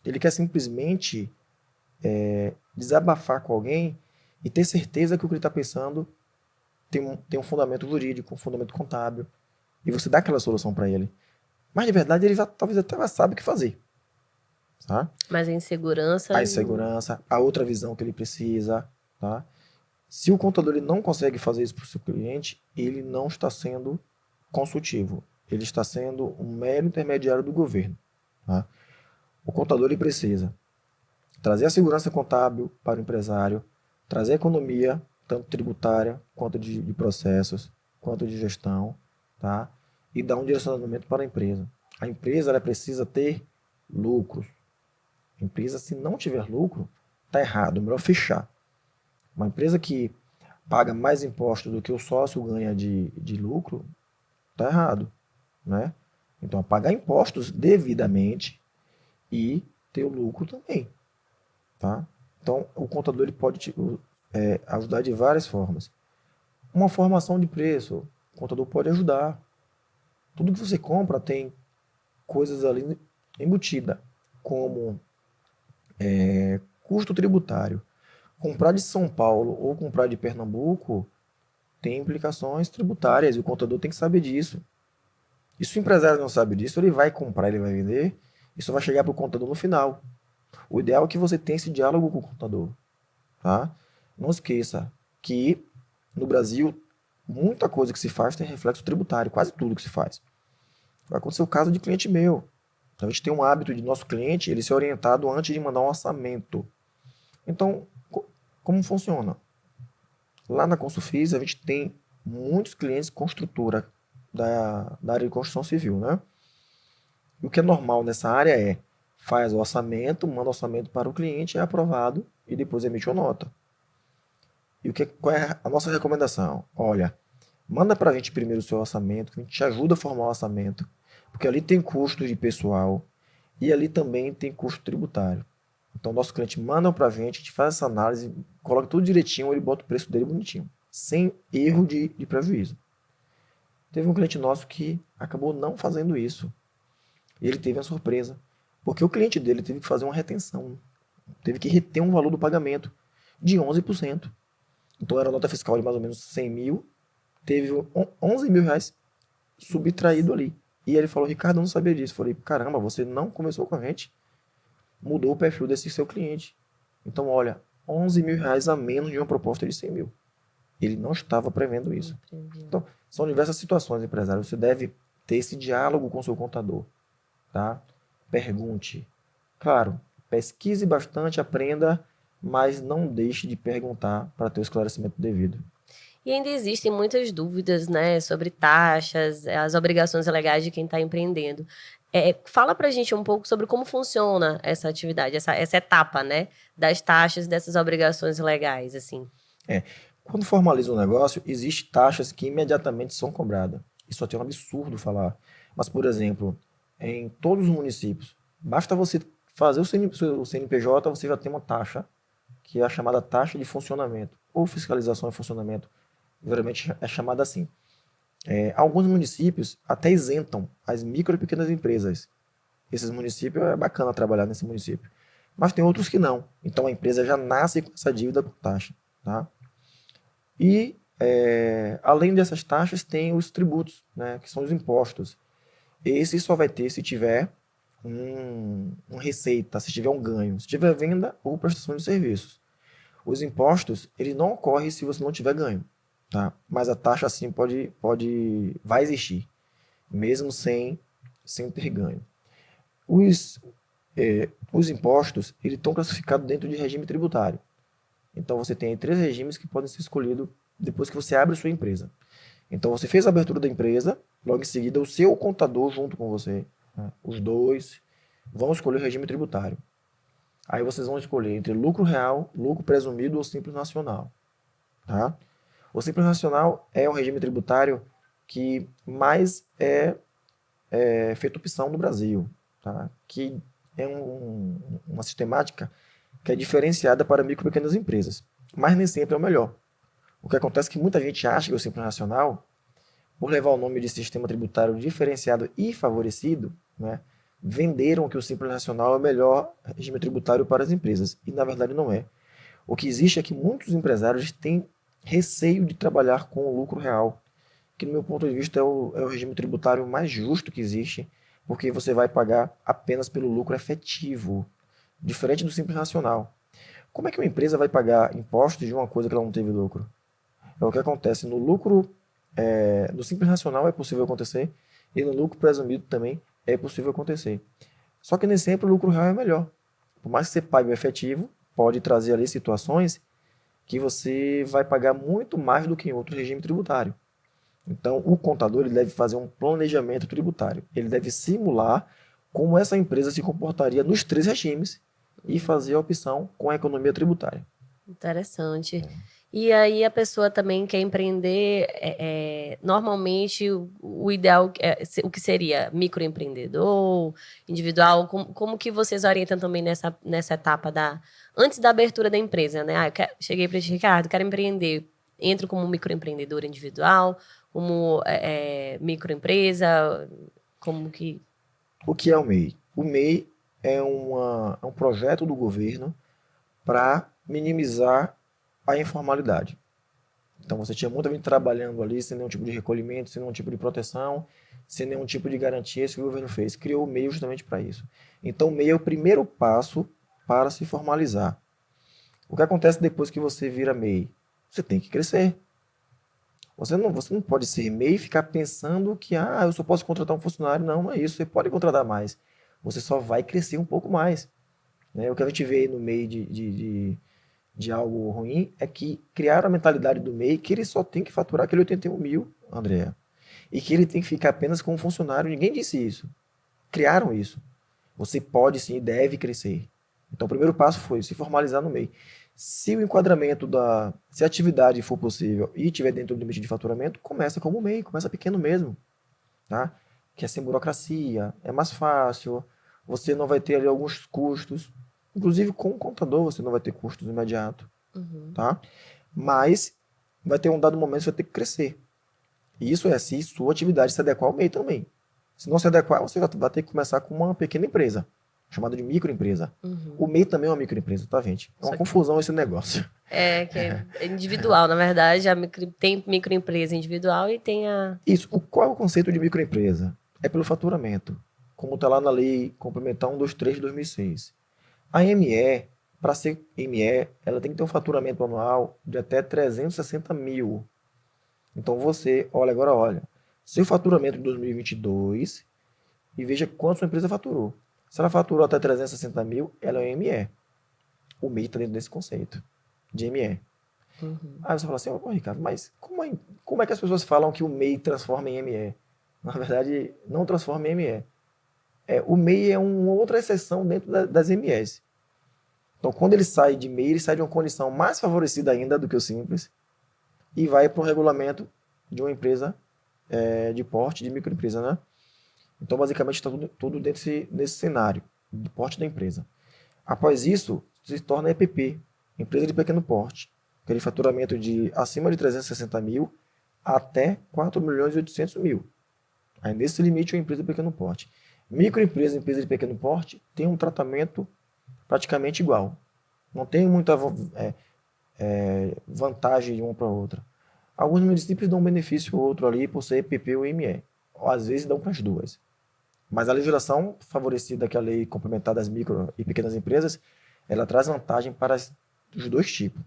Ele quer simplesmente desabafar com alguém e ter certeza que o que ele está pensando tem um fundamento jurídico, um fundamento contábil, e você dá aquela solução para ele. Mas, de verdade, ele talvez até já sabe o que fazer. Tá? Mas a insegurança... A insegurança, a outra visão que ele precisa, tá? Se o contador ele não consegue fazer isso para o seu cliente, ele não está sendo consultivo. Ele está sendo um mero intermediário do governo. Tá? O contador ele precisa trazer a segurança contábil para o empresário, trazer a economia, tanto tributária, quanto de processos, quanto de gestão, tá? E dar um direcionamento para a empresa. A empresa ela precisa ter lucros. A empresa, se não tiver lucro, está errado, é melhor fechar. Uma empresa que paga mais impostos do que o sócio ganha de lucro, está errado, né? Então, pagar impostos devidamente e ter o lucro também, tá? Então, o contador ele pode ajudar de várias formas. Uma formação de preço, o contador pode ajudar. Tudo que você compra tem coisas ali embutidas, como custo tributário. Comprar de São Paulo ou comprar de Pernambuco tem implicações tributárias e o contador tem que saber disso. E se o empresário não sabe disso, ele vai comprar, ele vai vender, isso vai chegar para o contador no final. O ideal é que você tenha esse diálogo com o contador. Tá? Não esqueça que no Brasil, muita coisa que se faz tem reflexo tributário, quase tudo que se faz. Vai acontecer o caso de cliente meu. A gente tem um hábito de nosso cliente ele ser orientado antes de mandar um orçamento. Então, como funciona? Lá na Consufis, a gente tem muitos clientes construtora da área de construção civil, né? E o que é normal nessa área faz o orçamento, manda o orçamento para o cliente, é aprovado e depois emite uma nota. E qual é a nossa recomendação? Olha, manda para a gente primeiro o seu orçamento, que a gente te ajuda a formar o orçamento, porque ali tem custo de pessoal e ali também tem custo tributário. Então, nosso cliente manda para a gente faz essa análise, coloca tudo direitinho, ele bota o preço dele bonitinho, sem erro de prejuízo. Teve um cliente nosso que acabou não fazendo isso. E ele teve uma surpresa, porque o cliente dele teve que fazer uma retenção, teve que reter um valor do pagamento de 11%. Então, era nota fiscal de mais ou menos 100 mil, teve 11 mil reais subtraído ali. E ele falou, Ricardo, eu não sabia disso. Eu falei, caramba, você não começou com a gente, mudou o perfil desse seu cliente. Então, olha, 11 mil reais a menos de uma proposta de 100 mil. Ele não estava prevendo isso. Então, são diversas situações, empresário. Você deve ter esse diálogo com o seu contador. Tá? Pergunte. Claro, pesquise bastante, aprenda, mas não deixe de perguntar para ter o esclarecimento devido. E ainda existem muitas dúvidas, né, sobre taxas, as obrigações legais de quem está empreendendo. Fala para a gente um pouco sobre como funciona essa atividade, essa etapa, né, das taxas, dessas obrigações legais, assim. Quando formaliza um negócio, existem taxas que imediatamente são cobradas. Isso até é um absurdo falar. Mas, por exemplo, em todos os municípios, basta você fazer o CNPJ, você já tem uma taxa que é a chamada taxa de funcionamento, ou fiscalização e funcionamento, geralmente é chamada assim. Alguns municípios até isentam as micro e pequenas empresas. Esses municípios é bacana trabalhar nesse município. Mas tem outros que não. Então a empresa já nasce com essa dívida com taxa. Tá? E além dessas taxas, tem os tributos, né, que são os impostos. Esse só vai ter se tiver uma receita, se tiver um ganho, se tiver venda ou prestação de serviços. Os impostos, ele não ocorre se você não tiver ganho, tá? Mas a taxa sim vai existir, mesmo sem ter ganho. Os impostos, eles estão classificados dentro de regime tributário. Então você tem aí 3 regimes que podem ser escolhidos depois que você abre a sua empresa. Então você fez a abertura da empresa, logo em seguida o seu contador junto com você, né? Os dois vão escolher o regime tributário. Aí vocês vão escolher entre lucro real, lucro presumido ou simples nacional. Tá? O simples nacional é o regime tributário que mais é feita opção no Brasil. Tá? Que é uma sistemática que é diferenciada para micro e pequenas empresas. Mas nem sempre é o melhor. O que acontece é que muita gente acha que o simples nacional, por levar o nome de sistema tributário diferenciado e favorecido, né, venderam que o Simples Nacional é o melhor regime tributário para as empresas. E na verdade não é. O que existe é que muitos empresários têm receio de trabalhar com o lucro real, que no meu ponto de vista é o regime tributário mais justo que existe, porque você vai pagar apenas pelo lucro efetivo, diferente do Simples Nacional. Como é que uma empresa vai pagar impostos de uma coisa que ela não teve lucro? É o que acontece no lucro, no Simples Nacional é possível acontecer, e no lucro presumido também é possível acontecer. Só que nem sempre o lucro real é melhor. Por mais que você pague o efetivo, pode trazer ali situações que você vai pagar muito mais do que em outro regime tributário. Então, o contador ele deve fazer um planejamento tributário. Ele deve simular como essa empresa se comportaria nos 3 regimes e fazer a opção com a economia tributária. Interessante. E aí a pessoa também quer empreender, normalmente o ideal, o que seria microempreendedor, individual, como que vocês orientam também nessa etapa antes da abertura da empresa, né? Cheguei para o Ricardo, quero empreender, entro como microempreendedor individual, como microempresa, como que... O que é o MEI? O MEI é um projeto do governo para minimizar a informalidade. Então você tinha muita gente trabalhando ali sem nenhum tipo de recolhimento, sem nenhum tipo de proteção, sem nenhum tipo de garantia. Isso que o governo fez, criou o MEI justamente para isso. Então o MEI é o primeiro passo para se formalizar. O que acontece depois que você vira MEI? Você tem que crescer. Você não pode ser MEI e ficar pensando que eu só posso contratar um funcionário. Não, não é isso. Você pode contratar mais. Você só vai crescer um pouco mais. Né? O que a gente vê no MEI de algo ruim é que criaram a mentalidade do MEI que ele só tem que faturar aquele 81 mil, Andréa. E que ele tem que ficar apenas com um funcionário. Ninguém disse isso. Criaram isso. Você pode sim e deve crescer. Então o primeiro passo foi se formalizar no MEI. Se o enquadramento se a atividade for possível e estiver dentro do limite de faturamento, começa como MEI, começa pequeno mesmo. Tá? Que é sem burocracia, é mais fácil, você não vai ter ali alguns custos. Inclusive, com o contador, você não vai ter custos imediatos. Tá? Mas vai ter um dado momento que você vai ter que crescer. E isso é se sua atividade se adequar ao MEI também. Se não se adequar, você vai ter que começar com uma pequena empresa, chamada de microempresa. O MEI também é uma microempresa, tá, gente? É uma confusão esse negócio. Que é individual, na verdade. Tem microempresa individual e tem a... Isso. Qual é o conceito de microempresa? É pelo faturamento. Como está lá na Lei Complementar 123 de 2006. A ME, para ser ME, ela tem que ter um faturamento anual de até 360 mil. Então você, olha, seu faturamento de 2022 e veja quanto sua empresa faturou. Se ela faturou até 360 mil, ela é ME. O MEI está dentro desse conceito de ME. Aí você fala assim, Ricardo, mas como é que as pessoas falam que o MEI transforma em ME? Na verdade, não transforma em ME. O MEI é uma outra exceção dentro das MEs. Então, quando ele sai de MEI, ele sai de uma condição mais favorecida ainda do que o simples e vai para um regulamento de uma empresa de porte, de microempresa, né? Então, basicamente, está tudo dentro desse cenário de porte da empresa. Após isso, se torna EPP, empresa de pequeno porte, aquele faturamento de acima de 360 mil até 4 milhões e 800 mil. Aí nesse limite é uma empresa de pequeno porte. Microempresa e empresa de pequeno porte tem um tratamento praticamente igual. Não tem muita vantagem de uma para outra. Alguns municípios dão um benefício ou outro ali por ser EPP ou ME. Ou às vezes dão para as duas. Mas a legislação favorecida, que é a lei complementar das micro e pequenas empresas, ela traz vantagem para os dois tipos.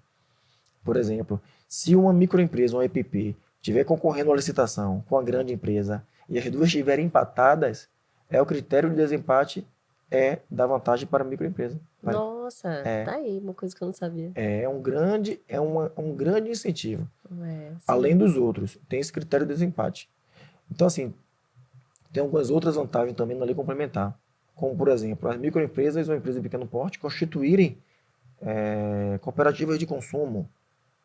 Por exemplo, se uma microempresa, uma EPP, estiver concorrendo à licitação com a grande empresa e as duas estiverem empatadas, o critério de desempate dar vantagem para a microempresa. Nossa, tá aí, uma coisa que eu não sabia. Um grande incentivo. Sim. Além dos outros, tem esse critério de desempate. Então, assim, tem algumas outras vantagens também na lei complementar, como, por exemplo, as microempresas ou empresas de pequeno porte constituírem cooperativas de consumo.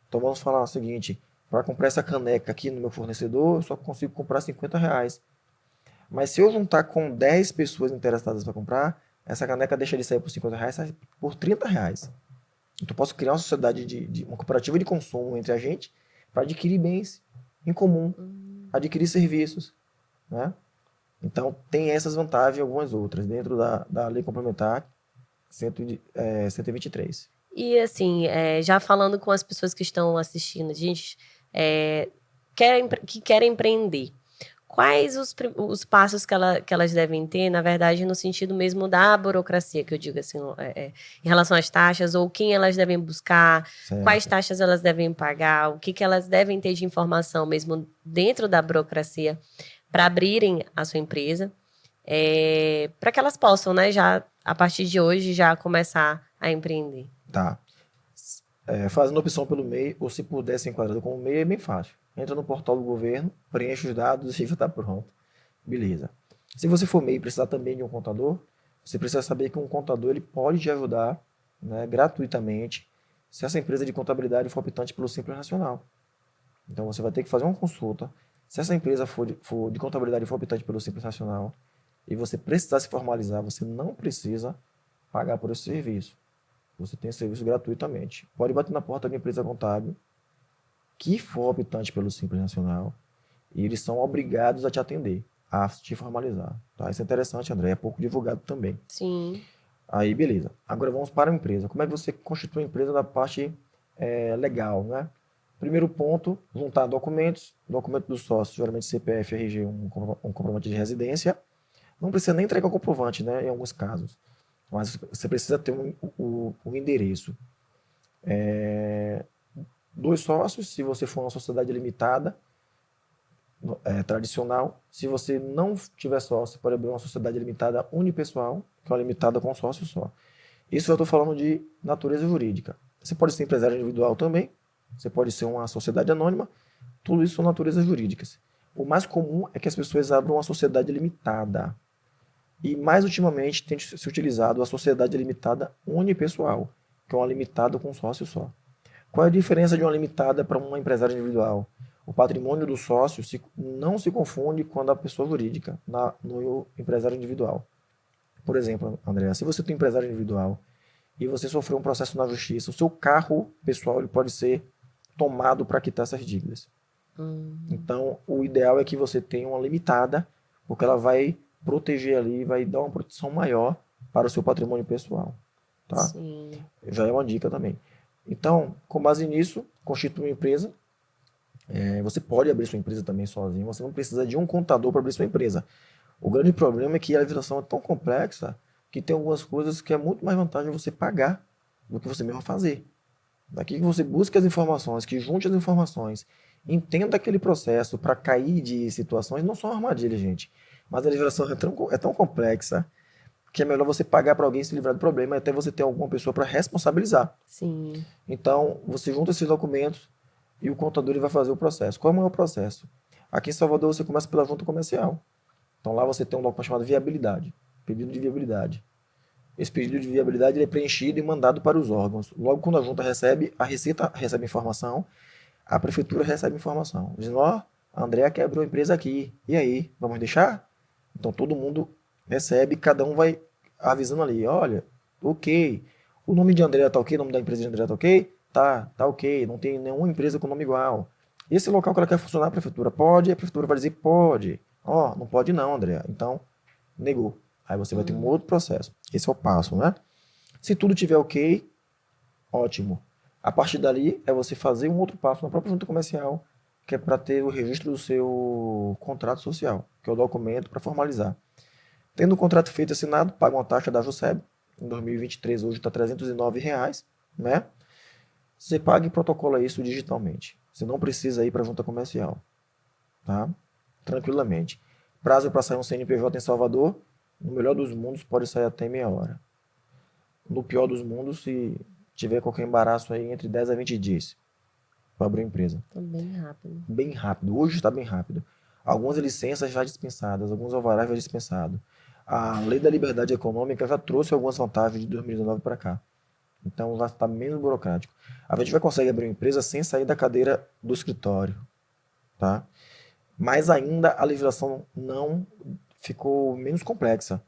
Então, vamos falar o seguinte, para comprar essa caneca aqui no meu fornecedor, eu só consigo comprar R$50. Mas se eu juntar com 10 pessoas interessadas para comprar, essa caneca deixa de sair por R$50, sai por R$30. Então, eu posso criar uma sociedade de uma cooperativa de consumo entre a gente para adquirir bens em comum, adquirir serviços, né? Então, tem essas vantagens e algumas outras dentro da Lei Complementar 123. E, assim, já falando com as pessoas que estão assistindo, a gente que querem empreender, quais os passos que elas devem ter, na verdade, no sentido mesmo da burocracia, que eu digo assim, em relação às taxas, ou quem elas devem buscar, Certo. Quais taxas elas devem pagar, o que elas devem ter de informação mesmo dentro da burocracia para abrirem a sua empresa, para que elas possam, né, já, a partir de hoje, já começar a empreender. Tá. Fazendo opção pelo MEI, ou se puder ser enquadrado como MEI, é bem fácil. Entra no portal do governo, preenche os dados e já está pronto. Beleza. Se você for MEI e precisar também de um contador, você precisa saber que um contador ele pode te ajudar, né, gratuitamente, se essa empresa de contabilidade for optante pelo Simples Nacional. Então você vai ter que fazer uma consulta. Se essa empresa for de contabilidade e for optante pelo Simples Nacional, e você precisar se formalizar, você não precisa pagar por esse serviço. Você tem esse serviço gratuitamente. Pode bater na porta da empresa contábil que for optante pelo Simples Nacional e eles são obrigados a te atender, a te formalizar. Tá? Isso é interessante, André. É pouco divulgado também. Sim. Aí, beleza. Agora vamos para a empresa. Como é que você constitui a empresa da parte legal, né? Primeiro ponto, juntar documentos. Documento do sócio, geralmente CPF, RG, um comprovante de residência. Não precisa nem entregar o comprovante, né? Em alguns casos. Mas você precisa ter um endereço. 2 sócios, se você for uma sociedade limitada, tradicional. Se você não tiver sócio, pode abrir uma sociedade limitada unipessoal, que é uma limitada com sócio só. Isso eu estou falando de natureza jurídica. Você pode ser empresário individual também, você pode ser uma sociedade anônima, tudo isso são naturezas jurídicas. O mais comum é que as pessoas abram uma sociedade limitada. E mais ultimamente tem se utilizado a sociedade limitada unipessoal, que é uma limitada com sócio só. Qual é a diferença de uma limitada para uma empresária individual? O patrimônio do sócio não se confunde com a da pessoa jurídica no empresário individual. Por exemplo, André, se você tem um empresário individual e você sofreu um processo na justiça, o seu carro pessoal ele pode ser tomado para quitar essas dívidas. Então, o ideal é que você tenha uma limitada, porque ela vai proteger ali, vai dar uma proteção maior para o seu patrimônio pessoal. Tá? Sim. Já é uma dica também. Então, com base nisso, constitui uma empresa. Você pode abrir sua empresa também sozinho, você não precisa de um contador para abrir sua empresa. O grande problema é que a legislação é tão complexa que tem algumas coisas que é muito mais vantagem você pagar do que você mesmo fazer. Daqui que você busque as informações, que junte as informações, entenda aquele processo para cair de situações, não são armadilhas, gente. Mas a legislação é tão complexa que é melhor você pagar para alguém se livrar do problema e até você ter alguma pessoa para responsabilizar. Sim. Então, você junta esses documentos e o contador ele vai fazer o processo. Como é o processo? Aqui em Salvador você começa pela junta comercial. Então lá você tem um documento chamado viabilidade, pedido de viabilidade. Esse pedido de viabilidade ele é preenchido e mandado para os órgãos. Logo quando a junta recebe, a Receita recebe informação, a Prefeitura recebe informação. Dizendo, a Andréa quebrou a empresa aqui. E aí, vamos deixar? Então todo mundo recebe, cada um vai avisando ali, olha, ok, O nome de André tá ok? O nome da empresa de André tá ok? Tá ok. Não tem nenhuma empresa com nome igual. Esse local que ela quer funcionar, a prefeitura pode? A prefeitura vai dizer pode. Ó, não pode não, André. Então, negou. Aí você vai ter um outro processo. Esse é o passo, né? Se tudo tiver ok, ótimo. A partir dali é você fazer um outro passo na própria junta comercial, que é para ter o registro do seu contrato social, que é o documento para formalizar. Tendo o contrato feito e assinado, paga uma taxa da JUSEB. Em 2023, hoje está R$ 309, né? Você paga e protocola isso digitalmente. Você não precisa ir para a junta comercial, tá? Tranquilamente. Prazo para sair um CNPJ em Salvador, no melhor dos mundos, pode sair até meia hora. No pior dos mundos, se tiver qualquer embaraço aí, entre 10 a 20 dias para abrir a empresa. Tá bem rápido. Bem rápido. Hoje está bem rápido. Algumas licenças já dispensadas, alguns alvarás já dispensados. A Lei da Liberdade Econômica já trouxe algumas vantagens de 2019 para cá. Então já está menos burocrático. A gente vai conseguir abrir uma empresa sem sair da cadeira do escritório, tá? Mas ainda a legislação não ficou menos complexa.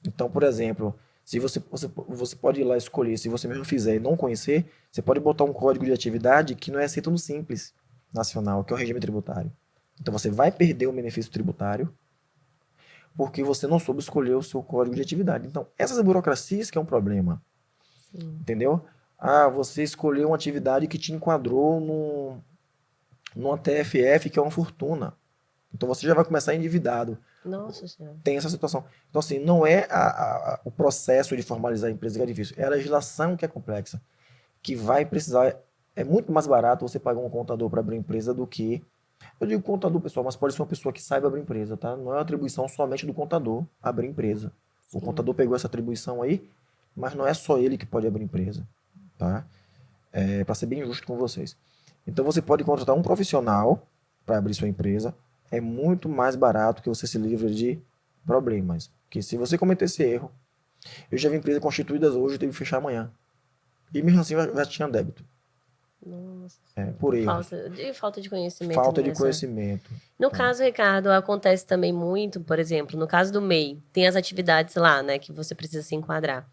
Então, por exemplo, se você pode ir lá escolher, se você mesmo fizer e não conhecer, você pode botar um código de atividade que não é aceito no Simples Nacional, que é o regime tributário. Então você vai perder o benefício tributário porque você não soube escolher o seu código de atividade. Então, essas burocracias que é um problema. Sim. Entendeu? Ah, você escolheu uma atividade que te enquadrou numa TFF, que é uma fortuna. Então você já vai começar endividado. Nossa Senhora. Tem essa situação. Então, assim, não é o processo de formalizar a empresa que é difícil, é a legislação que é complexa, que vai precisar. É muito mais barato você pagar um contador para abrir empresa do que. Eu digo contador, pessoal, mas pode ser uma pessoa que saiba abrir empresa, tá? Não é uma atribuição somente do contador abrir empresa. O contador pegou essa atribuição aí, mas não é só ele que pode abrir empresa, tá? É para ser bem justo com vocês. Então você pode contratar um profissional para abrir sua empresa. É muito mais barato que você se livre de problemas. Porque se você cometer esse erro, eu já vi empresas constituídas hoje, teve que fechar amanhã. E mesmo assim já tinha débito. Nossa. Por erro. Falta de conhecimento. Falta de conhecimento. No caso, Ricardo, acontece também muito, por exemplo, no caso do MEI, tem as atividades lá, né, que você precisa se enquadrar.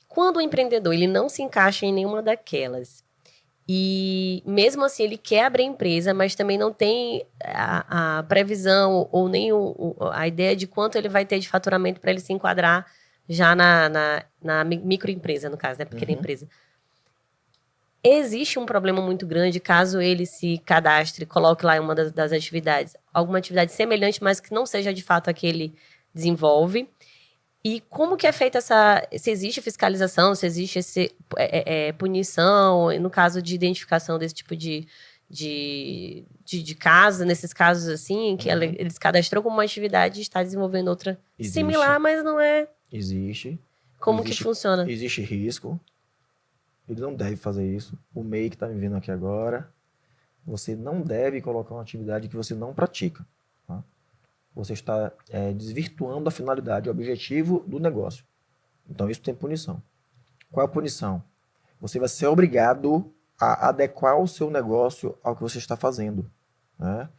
Quando o empreendedor ele não se encaixa em nenhuma daquelas, e mesmo assim ele quer abrir empresa, mas também não tem a previsão ou nem a ideia de quanto ele vai ter de faturamento para ele se enquadrar já na microempresa, no caso, né, pequena empresa. Existe um problema muito grande caso ele se cadastre, coloque lá em uma das atividades, alguma atividade semelhante, mas que não seja de fato a que ele desenvolve. E como que é feita se existe fiscalização, se existe punição, no caso de identificação desse tipo de casos, nesses casos assim, em que ele se cadastrou como uma atividade e está desenvolvendo outra similar, mas não é... Existe. Como que funciona? Existe risco. Ele não deve fazer isso. O MEI que está me vendo aqui agora, você não deve colocar uma atividade que você não pratica. Tá? Você está desvirtuando a finalidade, o objetivo do negócio. Então isso tem punição. Qual é a punição? Você vai ser obrigado a adequar o seu negócio ao que você está fazendo. Né?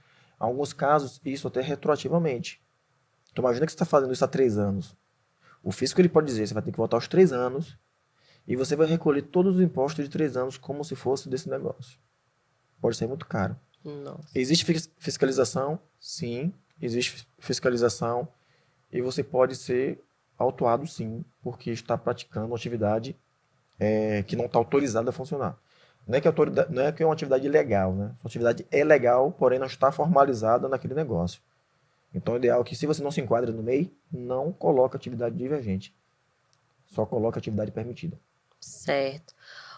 Em alguns casos, isso até retroativamente. Então imagina que você está fazendo isso há 3 anos. O fisco ele pode dizer, você vai ter que voltar aos 3 anos e você vai recolher todos os impostos de 3 anos como se fosse desse negócio. Pode ser muito caro. Nossa. Existe fiscalização? Sim, existe fiscalização. E você pode ser autuado, sim, porque está praticando uma atividade que não está autorizada a funcionar. Não é que é uma atividade ilegal, né? Sua atividade é legal, porém não está formalizada naquele negócio. Então, o ideal é que, se você não se enquadra no MEI, não coloque atividade divergente. Só coloque atividade permitida. Certo.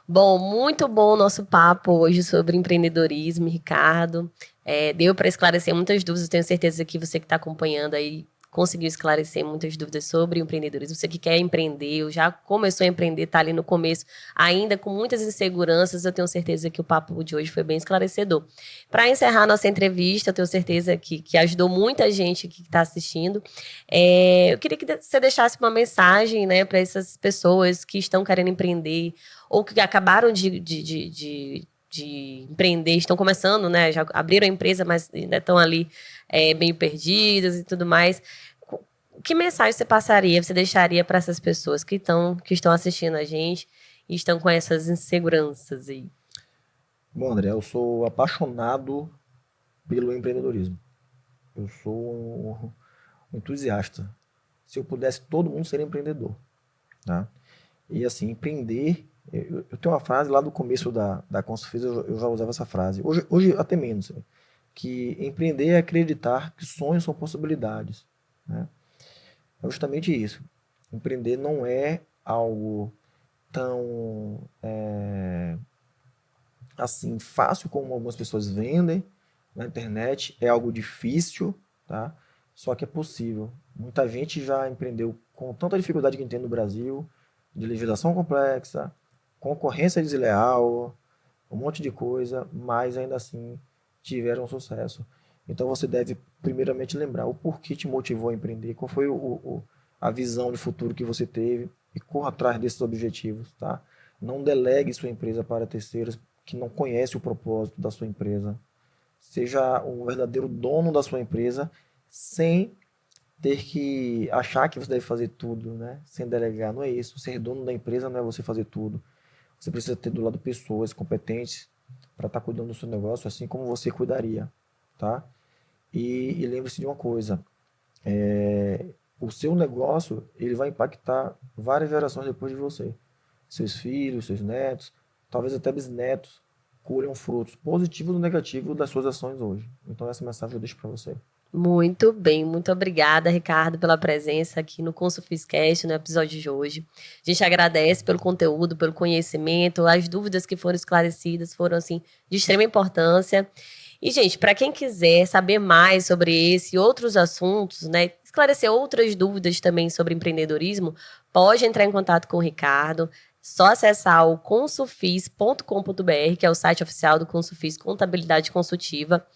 Bom, muito bom o nosso papo hoje sobre empreendedorismo, Ricardo. Deu para esclarecer muitas dúvidas, tenho certeza que você que está acompanhando aí conseguiu esclarecer muitas dúvidas sobre empreendedorismo. Você que quer empreender, ou já começou a empreender, está ali no começo, ainda com muitas inseguranças, eu tenho certeza que o papo de hoje foi bem esclarecedor. Para encerrar nossa entrevista, eu tenho certeza que ajudou muita gente que está assistindo. Eu queria que você deixasse uma mensagem, né, para essas pessoas que estão querendo empreender ou que acabaram de empreender, estão começando, né? Já abriram a empresa, mas ainda estão ali meio perdidas e tudo mais. Que mensagem você passaria, você deixaria para essas pessoas que estão assistindo a gente e estão com essas inseguranças aí? Bom, André, eu sou apaixonado pelo empreendedorismo. Eu sou um entusiasta. Se eu pudesse, todo mundo seria empreendedor, tá? E assim, empreender... Eu tenho uma frase lá do começo da Consufis, eu já usava essa frase. Hoje até menos. Que empreender é acreditar que sonhos são possibilidades, né? É justamente isso. Empreender não é algo tão assim fácil como algumas pessoas vendem na internet. É algo difícil, tá? Só que é possível. Muita gente já empreendeu com tanta dificuldade que tem no Brasil, de legislação complexa, concorrência desleal, um monte de coisa, mas ainda assim tiveram sucesso. Então você deve primeiramente lembrar o porquê te motivou a empreender, qual foi a visão de futuro que você teve e corra atrás desses objetivos, tá? Não delegue sua empresa para terceiros que não conhecem o propósito da sua empresa. Seja um verdadeiro dono da sua empresa sem ter que achar que você deve fazer tudo, né? Sem delegar, não é isso. Ser dono da empresa não é você fazer tudo. Você precisa ter do lado pessoas competentes para estar cuidando do seu negócio, assim como você cuidaria, tá? E lembre-se de uma coisa, o seu negócio ele vai impactar várias gerações depois de você. Seus filhos, seus netos, talvez até bisnetos, colham frutos positivos ou negativos das suas ações hoje. Então essa mensagem eu deixo para você. Muito bem, muito obrigada, Ricardo, pela presença aqui no ConsulFisCast, no episódio de hoje. A gente agradece pelo conteúdo, pelo conhecimento, as dúvidas que foram esclarecidas foram, assim, de extrema importância. E, gente, para quem quiser saber mais sobre esse e outros assuntos, né, esclarecer outras dúvidas também sobre empreendedorismo, pode entrar em contato com o Ricardo. Só acessar o consulfis.com.br, que é o site oficial do Consulfis Contabilidade Consultiva,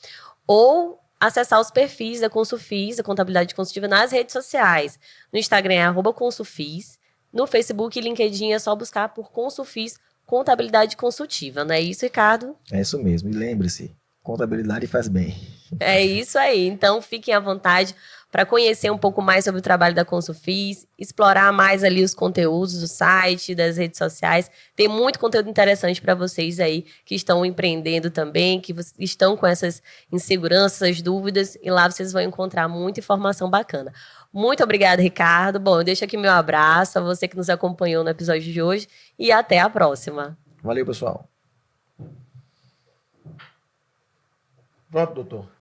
ou acessar os perfis da Consulfis, a Contabilidade Consultiva, nas redes sociais. No Instagram é @Consulfis, no Facebook e LinkedIn é só buscar por Consulfis Contabilidade Consultiva, não é isso, Ricardo? É isso mesmo. E lembre-se, contabilidade faz bem. É isso aí. Então, fiquem à vontade para conhecer um pouco mais sobre o trabalho da Consulfis, explorar mais ali os conteúdos do site, das redes sociais. Tem muito conteúdo interessante para vocês aí que estão empreendendo também, que estão com essas inseguranças, dúvidas, e lá vocês vão encontrar muita informação bacana. Muito obrigada, Ricardo. Bom, eu deixo aqui meu abraço a você que nos acompanhou no episódio de hoje e até a próxima. Valeu, pessoal. Pronto, doutor.